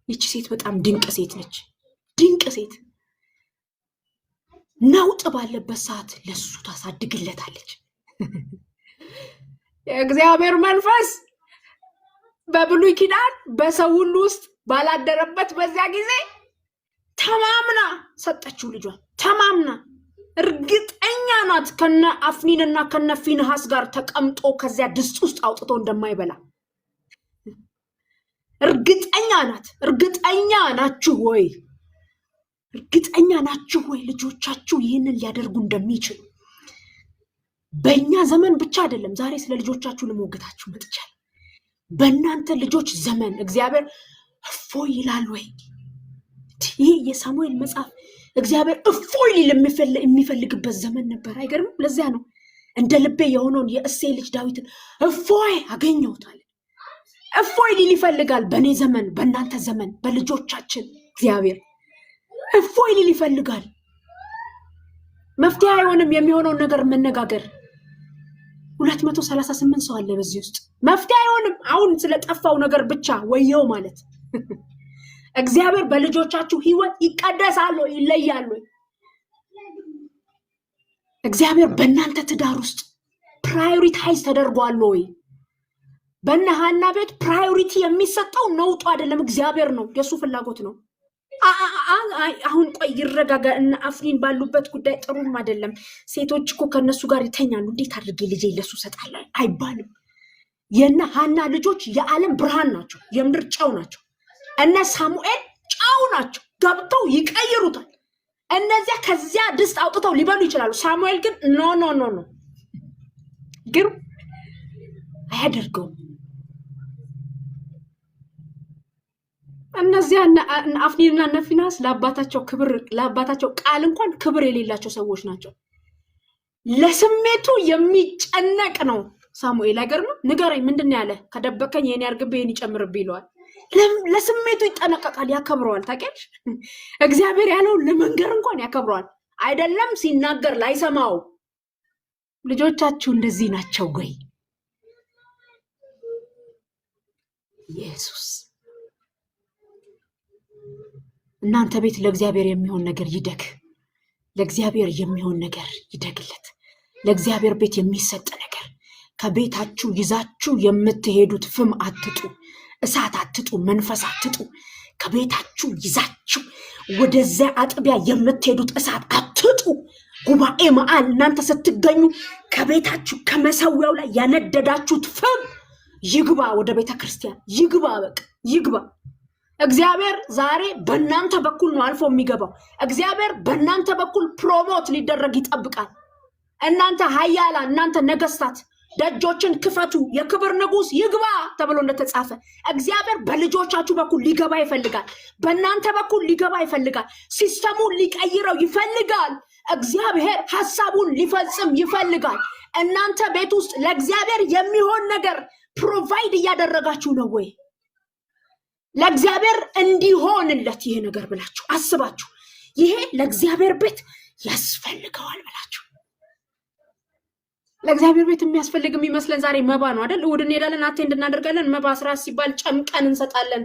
ይቺ ሴት በጣም ድንቅ ሴት ነች። ድንቅ ሴት ነውጥ ባለበት ሰዓት ለሱ ታሳድግለታለች። የእግዚአብሔር መንፈስ በብሉይ ኪዳን በሰው ሁሉ ውስጥ ባላደረበት በዚያ ጊዜ ተማምና ሰጠችው ልጇን። ተማምና እርግጠኛ ናት ከነ አፍኒንና ከነ ፊንሃስ ጋር ተቀምጦ ከዚያ ድስት ውስጥ አውጥቶ እንደማይበላ እርግጠኛ ናት። እርግጠኛ ናችሁ ወይ? እርግጠኛ ናችሁ ወይ ልጆቻችሁ ይህንን ሊያደርጉ እንደሚችሉ? በእኛ ዘመን ብቻ አይደለም፣ ዛሬ ስለ ልጆቻችሁ ልሞግታችሁ መጥቻለሁ። በእናንተ ልጆች ዘመን እግዚአብሔር እፎይ ይላል ወይ? ይህ የሳሙኤል መጽሐፍ እግዚአብሔር እፎይ ሊል የሚፈልግበት ዘመን ነበር። አይገርምም? ለዚያ ነው እንደ ልቤ የሆነውን የእሴይ ልጅ ዳዊትን እፎይ አገኘሁታል። እፎይ ሊል ይፈልጋል። በእኔ ዘመን፣ በእናንተ ዘመን፣ በልጆቻችን እግዚአብሔር እፎይ ሊል ይፈልጋል። መፍትሄ አይሆንም የሚሆነውን ነገር መነጋገር። 238 ሰው አለ በዚህ ውስጥ። መፍትሄ አይሆንም አሁን ስለጠፋው ነገር ብቻ ወየው ማለት። እግዚአብሔር በልጆቻችሁ ህይወት ይቀደሳሉ፣ ይለያሉ። እግዚአብሔር በእናንተ ትዳር ውስጥ ፕራዮሪታይዝ ተደርጓል ወይ? በእነ ሐና ቤት ፕራዮሪቲ የሚሰጠው ነውጡ አይደለም፣ እግዚአብሔር ነው። የሱ ፍላጎት ነው። አሁን ቆይ ይረጋጋ። እና አፍኒን ባሉበት ጉዳይ ጥሩም አይደለም። ሴቶች እኮ ከነሱ ጋር ይተኛሉ። እንዴት አድርጌ ልጄ ለሱ ሰጣለሁ አይባልም። የነ ሐና ልጆች የዓለም ብርሃን ናቸው፣ የምድር ጨው ናቸው። እነ ሳሙኤል ጨው ናቸው፣ ገብተው ይቀይሩታል። እነዚያ ከዚያ ድስት አውጥተው ሊበሉ ይችላሉ። ሳሙኤል ግን ኖ ኖ ኖ ኖ ግን አያደርገውም። እነዚያ አፍኒንና እነ ፊንሃስ ለአባታቸው ክብር፣ ለአባታቸው ቃል እንኳን ክብር የሌላቸው ሰዎች ናቸው። ለስሜቱ የሚጨነቅ ነው ሳሙኤል። አይገርምም? ንገረኝ፣ ምንድን ነው ያለ? ከደበቀኝ የኔ አርግቤ የኔ ይጨምርብኝ ይለዋል። ለስሜቱ ይጠነቀቃል፣ ያከብረዋል። ታውቂያለሽ? እግዚአብሔር ያለውን ለመንገር እንኳን ያከብረዋል። አይደለም ሲናገር ላይሰማው። ልጆቻችሁ እንደዚህ ናቸው ወይ? ኢየሱስ እናንተ ቤት ለእግዚአብሔር የሚሆን ነገር ይደግ። ለእግዚአብሔር የሚሆን ነገር ይደግለት። ለእግዚአብሔር ቤት የሚሰጥ ነገር ከቤታችሁ ይዛችሁ የምትሄዱት ፍም አትጡ፣ እሳት አትጡ፣ መንፈስ አትጡ። ከቤታችሁ ይዛችሁ ወደዚያ አጥቢያ የምትሄዱት እሳት አትጡ። ጉባኤ መዓል እናንተ ስትገኙ ከቤታችሁ ከመሰዊያው ላይ ያነደዳችሁት ፍም ይግባ፣ ወደ ቤተ ክርስቲያን ይግባ። በቃ ይግባ። እግዚአብሔር ዛሬ በእናንተ በኩል ነው አልፎ የሚገባው። እግዚአብሔር በእናንተ በኩል ፕሮሞት ሊደረግ ይጠብቃል። እናንተ ኃያላን፣ እናንተ ነገስታት ደጆችን ክፈቱ፣ የክብር ንጉስ ይግባ ተብሎ እንደተጻፈ እግዚአብሔር በልጆቻችሁ በኩል ሊገባ ይፈልጋል። በእናንተ በኩል ሊገባ ይፈልጋል። ሲስተሙን ሊቀይረው ይፈልጋል። እግዚአብሔር ሐሳቡን ሊፈጽም ይፈልጋል። እናንተ ቤት ውስጥ ለእግዚአብሔር የሚሆን ነገር ፕሮቫይድ እያደረጋችሁ ነው ወይ? ለእግዚአብሔር እንዲሆንለት ይሄ ነገር ብላችሁ አስባችሁ ይሄ ለእግዚአብሔር ቤት ያስፈልገዋል ብላችሁ ለእግዚአብሔር ቤት የሚያስፈልግ የሚመስለን ዛሬ መባ ነው አይደል? እሑድ እንሄዳለን፣ አቴንድ እናደርጋለን። መባ ስራ ሲባል ጨምቀን እንሰጣለን።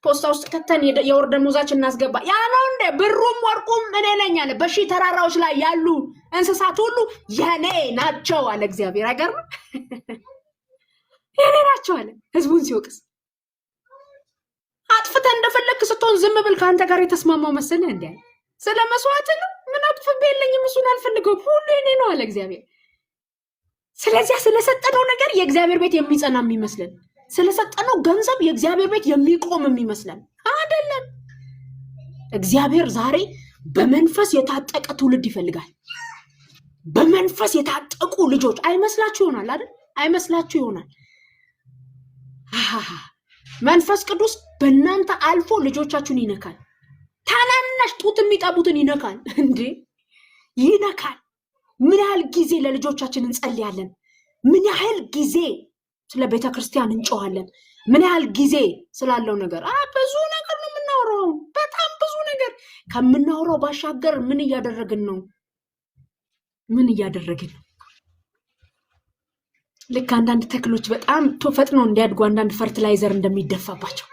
ፖስታ ውስጥ ከተን የወር ደመወዛችን እናስገባ። ያ ነው እንደ ብሩም ወርቁም እኔ ነኝ አለ። በሺህ ተራራዎች ላይ ያሉ እንስሳት ሁሉ የኔ ናቸው አለ እግዚአብሔር። አይገርም? የኔ ናቸው አለ ህዝቡን ሲወቅስ። አጥፍተህ እንደፈለግክ ስትሆን ዝም ብል ከአንተ ጋር የተስማማው መሰለህ እንዴ? ስለ መስዋዕት ነው። ምን አጥፍቤ የለኝም፣ እሱን አልፈልገውም፣ ሁሉ የኔ ነው አለ እግዚአብሔር። ስለዚህ ስለሰጠነው ነገር የእግዚአብሔር ቤት የሚጸና የሚመስለን፣ ስለሰጠነው ገንዘብ የእግዚአብሔር ቤት የሚቆም የሚመስለን አይደለም። እግዚአብሔር ዛሬ በመንፈስ የታጠቀ ትውልድ ይፈልጋል። በመንፈስ የታጠቁ ልጆች አይመስላችሁ ይሆናል አይደል? አይመስላችሁ ይሆናል። መንፈስ ቅዱስ በእናንተ አልፎ ልጆቻችሁን ይነካል። ታናናሽ ጡት የሚጠቡትን ይነካል። እንዴ ይነካል። ምን ያህል ጊዜ ለልጆቻችን እንጸልያለን? ምን ያህል ጊዜ ስለ ቤተ ክርስቲያን እንጮሃለን? ምን ያህል ጊዜ ስላለው ነገር ብዙ ነገር ነው የምናወራው። በጣም ብዙ ነገር ከምናወራው ባሻገር ምን እያደረግን ነው? ምን እያደረግን ነው? ልክ አንዳንድ ተክሎች በጣም ፈጥነው እንዲያድጉ አንዳንድ ፈርቲላይዘር እንደሚደፋባቸው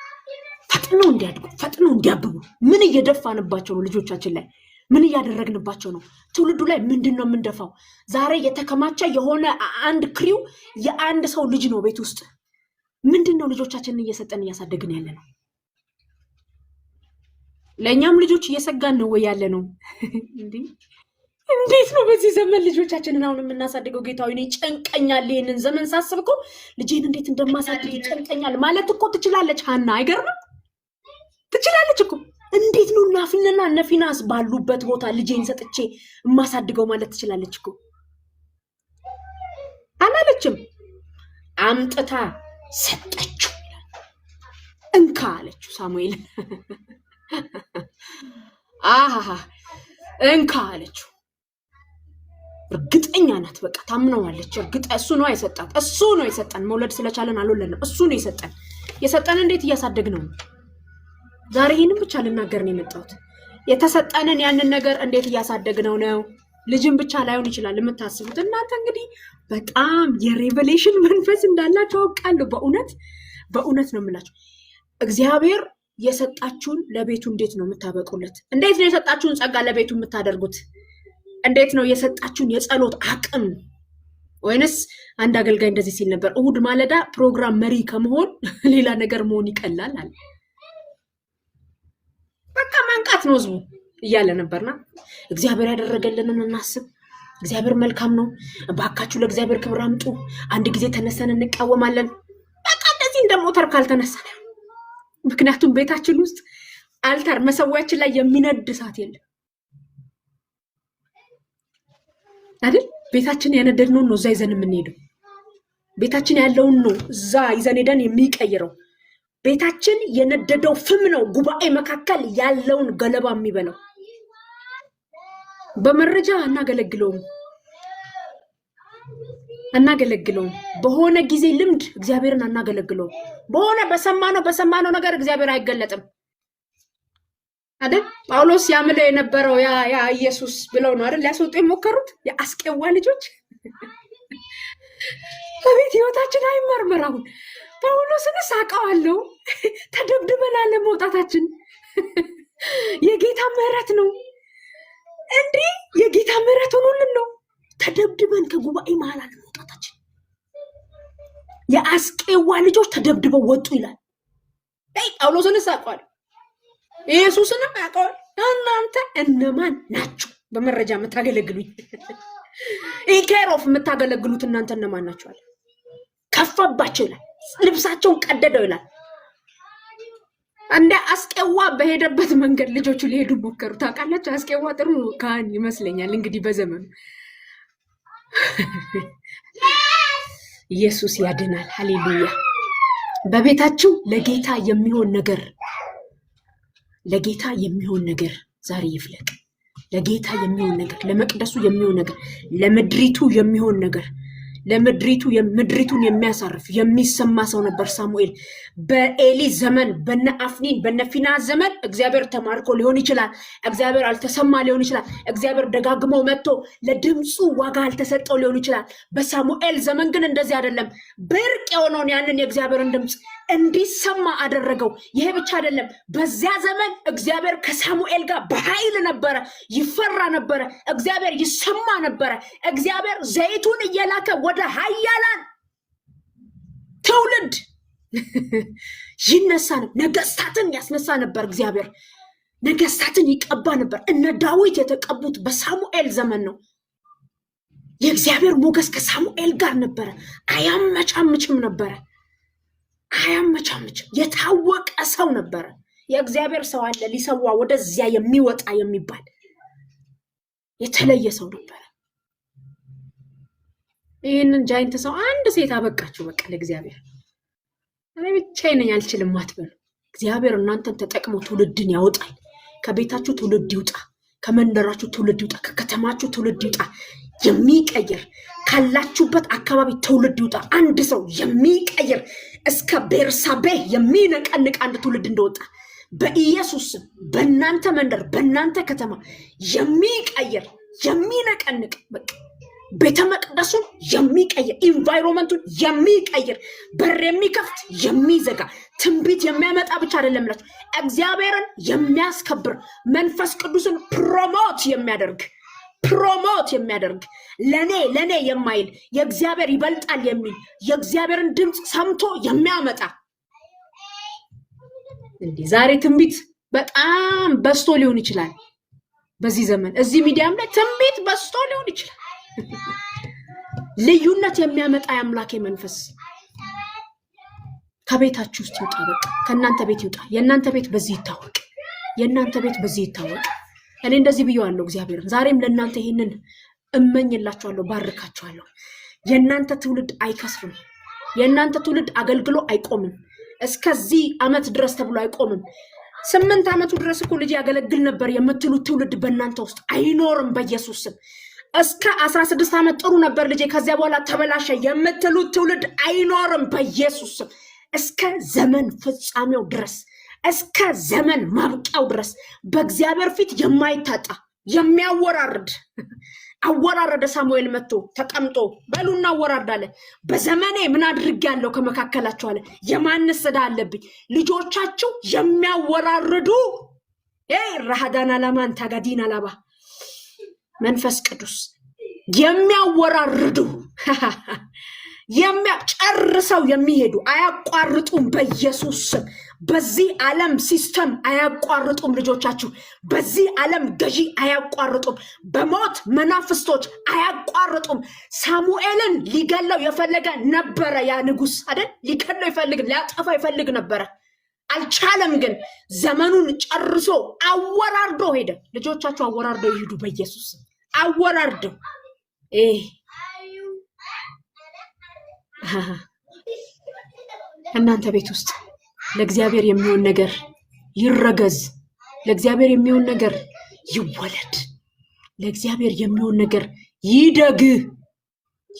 ፈጥነው እንዲያድጉ ፈጥነው እንዲያብቡ ምን እየደፋንባቸው ነው? ልጆቻችን ላይ ምን እያደረግንባቸው ነው? ትውልዱ ላይ ምንድን ነው የምንደፋው? ዛሬ የተከማቸ የሆነ አንድ ክሪው የአንድ ሰው ልጅ ነው ቤት ውስጥ። ምንድን ነው ልጆቻችንን እየሰጠን እያሳደግን ያለ ነው? ለእኛም ልጆች እየሰጋን ነው ወይ ያለ ነው? እንዴት ነው በዚህ ዘመን ልጆቻችንን አሁን የምናሳድገው? ጌታዊ እኔ ጨንቀኛል። ይህንን ዘመን ሳስብ እኮ ልጄን እንዴት እንደማሳድግ ጨንቀኛል ማለት እኮ ትችላለች ሀና። አይገርምም? ትችላለች እኮ። እንዴት ነው ናፊናና ነፊናስ ባሉበት ቦታ ልጄን ሰጥቼ የማሳድገው ማለት ትችላለች እኮ። አላለችም፣ አምጥታ ሰጠችው። እንካ አለችው ሳሙኤል። አሃ እንካ አለችው። እርግጠኛ ናት። በቃ ታምነዋለች። እሱ ነው የሰጣት። እሱ ነው የሰጠን። መውለድ ስለቻለን አልወለድንም። እሱ ነው የሰጠን። የሰጠን እንዴት እያሳደግነው ነው? ዛሬ ይህንን ብቻ ልናገር ነው የመጣሁት። የተሰጠንን ያንን ነገር እንዴት እያሳደግነው ነው? ልጅን ብቻ ላይሆን ይችላል የምታስቡት እናንተ። እንግዲህ በጣም የሬቨሌሽን መንፈስ እንዳላችሁ አውቃለሁ። በእውነት ነው የምላችሁ። እግዚአብሔር የሰጣችሁን ለቤቱ እንዴት ነው የምታበቁለት? እንዴት ነው የሰጣችሁን ጸጋ ለቤቱ የምታደርጉት? እንዴት ነው የሰጣችሁን የጸሎት አቅም? ወይንስ አንድ አገልጋይ እንደዚህ ሲል ነበር፣ እሁድ ማለዳ ፕሮግራም መሪ ከመሆን ሌላ ነገር መሆን ይቀላል አለ። በቃ ማንቃት ነው ህዝቡ እያለ ነበርና እግዚአብሔር ያደረገልንን እናስብ። እግዚአብሔር መልካም ነው። ባካችሁ ለእግዚአብሔር ክብር አምጡ። አንድ ጊዜ ተነሰን እንቃወማለን። በቃ እንደዚህ እንደ ሞተር ካልተነሳ፣ ምክንያቱም ቤታችን ውስጥ አልታር መሰዊያችን ላይ የሚነድ እሳት የለም አይደል? ቤታችን ያነደድነውን ነው እዛ ይዘን የምንሄደው። ቤታችን ያለውን ነው እዛ ይዘን ሄደን የሚቀይረው። ቤታችን የነደደው ፍም ነው ጉባኤ መካከል ያለውን ገለባ የሚበላው። በመረጃ አናገለግለውም። በሆነ ጊዜ ልምድ እግዚአብሔርን አናገለግለውም። በሆነ በሰማነው ነገር እግዚአብሔር አይገለጥም አይደል? ጳውሎስ ያምለው የነበረው ያ ኢየሱስ ብለው ነው አይደል ሊያስወጡ የሞከሩት የአስቄዋ ልጆች። በቤት ህይወታችን አይመርመር። አሁን ጳውሎስን ሳቀዋለሁ። ተደብድበናል መውጣታችን። የጌታ ምህረት ነው እንዴ! የጌታ ምህረት ሆኖልን ነው ተደብድበን ከጉባኤ መሃል አለመውጣታችን። የአስቄዋ ልጆች ተደብድበው ወጡ ይላል። ጳውሎስን ሳቀዋል፣ ኢየሱስንም ያውቀዋል። እናንተ እነማን ናችሁ በመረጃ የምታገለግሉኝ? ኢኬሮፍ የምታገለግሉት እናንተ እነማን ናችሁ አለ። ከፋባቸው ይላል። ልብሳቸውን ቀደደው ይላል። እንደ አስቄዋ በሄደበት መንገድ ልጆቹ ሊሄዱ ሞከሩ። ታውቃላችሁ፣ አስቄዋ ጥሩ ካህን ይመስለኛል እንግዲህ በዘመኑ። ኢየሱስ ያድናል። ሃሌሉያ። በቤታችሁ ለጌታ የሚሆን ነገር ዛሬ ይፍለቅ። ለጌታ የሚሆን ነገር፣ ለመቅደሱ የሚሆን ነገር፣ ለምድሪቱ የሚሆን ነገር፣ ምድሪቱን የሚያሳርፍ የሚሰማ ሰው ነበር ሳሙኤል። በኤሊ ዘመን፣ በነ አፍኒን በነ ፊናስ ዘመን እግዚአብሔር ተማርኮ ሊሆን ይችላል። እግዚአብሔር አልተሰማ ሊሆን ይችላል። እግዚአብሔር ደጋግሞ መጥቶ ለድምፁ ዋጋ አልተሰጠው ሊሆን ይችላል። በሳሙኤል ዘመን ግን እንደዚህ አይደለም። ብርቅ የሆነውን ያንን የእግዚአብሔርን ድምፅ እንዲሰማ አደረገው። ይሄ ብቻ አይደለም። በዚያ ዘመን እግዚአብሔር ከሳሙኤል ጋር በኃይል ነበረ፣ ይፈራ ነበረ፣ እግዚአብሔር ይሰማ ነበረ። እግዚአብሔር ዘይቱን እየላከ ወደ ኃያላን ትውልድ ይነሳ ነበር። ነገስታትን ያስነሳ ነበር። እግዚአብሔር ነገስታትን ይቀባ ነበር። እነ ዳዊት የተቀቡት በሳሙኤል ዘመን ነው። የእግዚአብሔር ሞገስ ከሳሙኤል ጋር ነበረ። አያመቻምችም ነበረ። አያመቻምችም። የታወቀ ሰው ነበረ። የእግዚአብሔር ሰው አለ ሊሰዋ ወደዚያ የሚወጣ የሚባል የተለየ ሰው ነበረ። ይህንን ጃይንት ሰው አንድ ሴት አበቃችሁ። በቃ ለእግዚአብሔር እኔ ብቻዬን ነኝ አልችልም አትበሉ። እግዚአብሔር እናንተን ተጠቅሞ ትውልድን ያወጣል። ከቤታችሁ ትውልድ ይውጣ፣ ከመንደራችሁ ትውልድ ይውጣ፣ ከከተማችሁ ትውልድ ይውጣ። የሚቀየር ካላችሁበት አካባቢ ትውልድ ይውጣ። አንድ ሰው የሚቀየር እስከ ቤርሳቤ የሚነቀንቅ አንድ ትውልድ እንደወጣ በኢየሱስ ስም በእናንተ መንደር በእናንተ ከተማ የሚቀየር የሚነቀንቅ በቃ ቤተ መቅደሱን የሚቀየር ኢንቫይሮንመንቱን የሚቀየር በር የሚከፍት የሚዘጋ ትንቢት የሚያመጣ ብቻ አይደለም ላችሁ እግዚአብሔርን የሚያስከብር መንፈስ ቅዱስን ፕሮሞት የሚያደርግ ለኔ የማይል የእግዚአብሔር ይበልጣል የሚል የእግዚአብሔርን ድምፅ ሰምቶ የሚያመጣ እንዴ ዛሬ ትንቢት በጣም በስቶ ሊሆን ይችላል። በዚህ ዘመን እዚህ ሚዲያም ላይ ትንቢት በስቶ ሊሆን ይችላል። ልዩነት የሚያመጣ የአምላኬ መንፈስ ከቤታችሁ ውስጥ ይውጣ። በቃ ከእናንተ ቤት ይውጣ። የእናንተ ቤት በዚህ ይታወቅ። እኔ እንደዚህ ብየዋለሁ እግዚአብሔርን። ዛሬም ለእናንተ ይህንን እመኝላችኋለሁ፣ ባርካችኋለሁ። የእናንተ ትውልድ አይከስርም። የእናንተ ትውልድ አገልግሎ አይቆምም። እስከዚህ ዓመት ድረስ ተብሎ አይቆምም። 8 ዓመቱ ድረስ እኮ ልጅ ያገለግል ነበር የምትሉት ትውልድ በእናንተ ውስጥ አይኖርም በኢየሱስ ስም። እስከ 16 ዓመት ጥሩ ነበር ልጅ ከዚያ በኋላ ተበላሸ የምትሉት ትውልድ አይኖርም በኢየሱስ ስም። እስከ ዘመን ፍጻሜው ድረስ እስከ ዘመን ማብቂያው ድረስ በእግዚአብሔር ፊት የማይታጣ የሚያወራርድ አወራረደ። ሳሙኤል መጥቶ ተቀምጦ በሉና አወራርዳለ። በዘመኔ ምን አድርጌያለሁ ከመካከላችሁ አለ። የማንስ ዕዳ አለብኝ? ልጆቻችሁ የሚያወራርዱ ረሃዳና ላማን ታጋዲና ላባ መንፈስ ቅዱስ የሚያወራርዱ የሚያጨርሰው የሚሄዱ አያቋርጡም በኢየሱስ ስም። በዚህ ዓለም ሲስተም አያቋርጡም። ልጆቻችሁ በዚህ ዓለም ገዢ አያቋርጡም። በሞት መናፍስቶች አያቋርጡም። ሳሙኤልን ሊገለው የፈለገ ነበረ ያ ንጉስ አይደል? ሊገለው ይፈልግ ሊያጠፋ ይፈልግ ነበረ፣ አልቻለም። ግን ዘመኑን ጨርሶ አወራርዶ ሄደ። ልጆቻችሁ አወራርደው ይሄዱ በኢየሱስ አወራርደው። እናንተ ቤት ውስጥ ለእግዚአብሔር የሚሆን ነገር ይረገዝ። ለእግዚአብሔር የሚሆን ነገር ይወለድ። ለእግዚአብሔር የሚሆን ነገር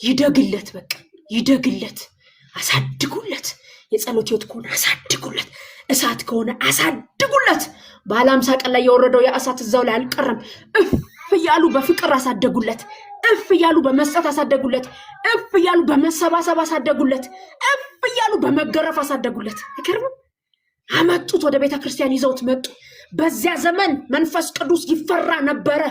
ይደግለት። በቃ ይደግለት። አሳድጉለት። የጸሎት ሕይወት ከሆነ አሳድጉለት። እሳት ከሆነ አሳድጉለት። በ50 ቀን ላይ የወረደው ያ እሳት እዛው ላይ አልቀረም። እፍ እያሉ በፍቅር አሳደጉለት። እፍ እያሉ በመስጠት አሳደጉለት። እፍ እያሉ በመሰባሰብ አሳደጉለት። እፍ እያሉ በመገረፍ አሳደጉለት። አይገርምም? አመጡት፣ ወደ ቤተ ክርስቲያን ይዘውት መጡ። በዚያ ዘመን መንፈስ ቅዱስ ይፈራ ነበረ።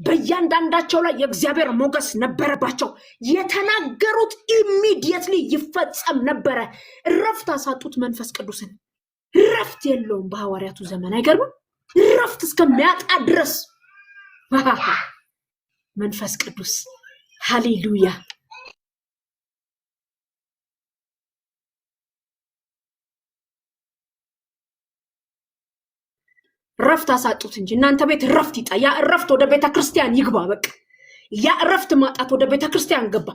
በእያንዳንዳቸው ላይ የእግዚአብሔር ሞገስ ነበረባቸው። የተናገሩት ኢሚዲየትሊ ይፈጸም ነበረ። እረፍት አሳጡት መንፈስ ቅዱስን። እረፍት የለውም በሐዋርያቱ ዘመን። አይገርምም? እረፍት እስከሚያጣ ድረስ መንፈስ ቅዱስ። ሃሌሉያ። ረፍት አሳጡት እንጂ እናንተ ቤት ረፍት ይጣ። ያ ረፍት ወደ ቤተ ክርስቲያን ይግባ። በቃ ያ ረፍት ማጣት ወደ ቤተ ክርስቲያን ገባ።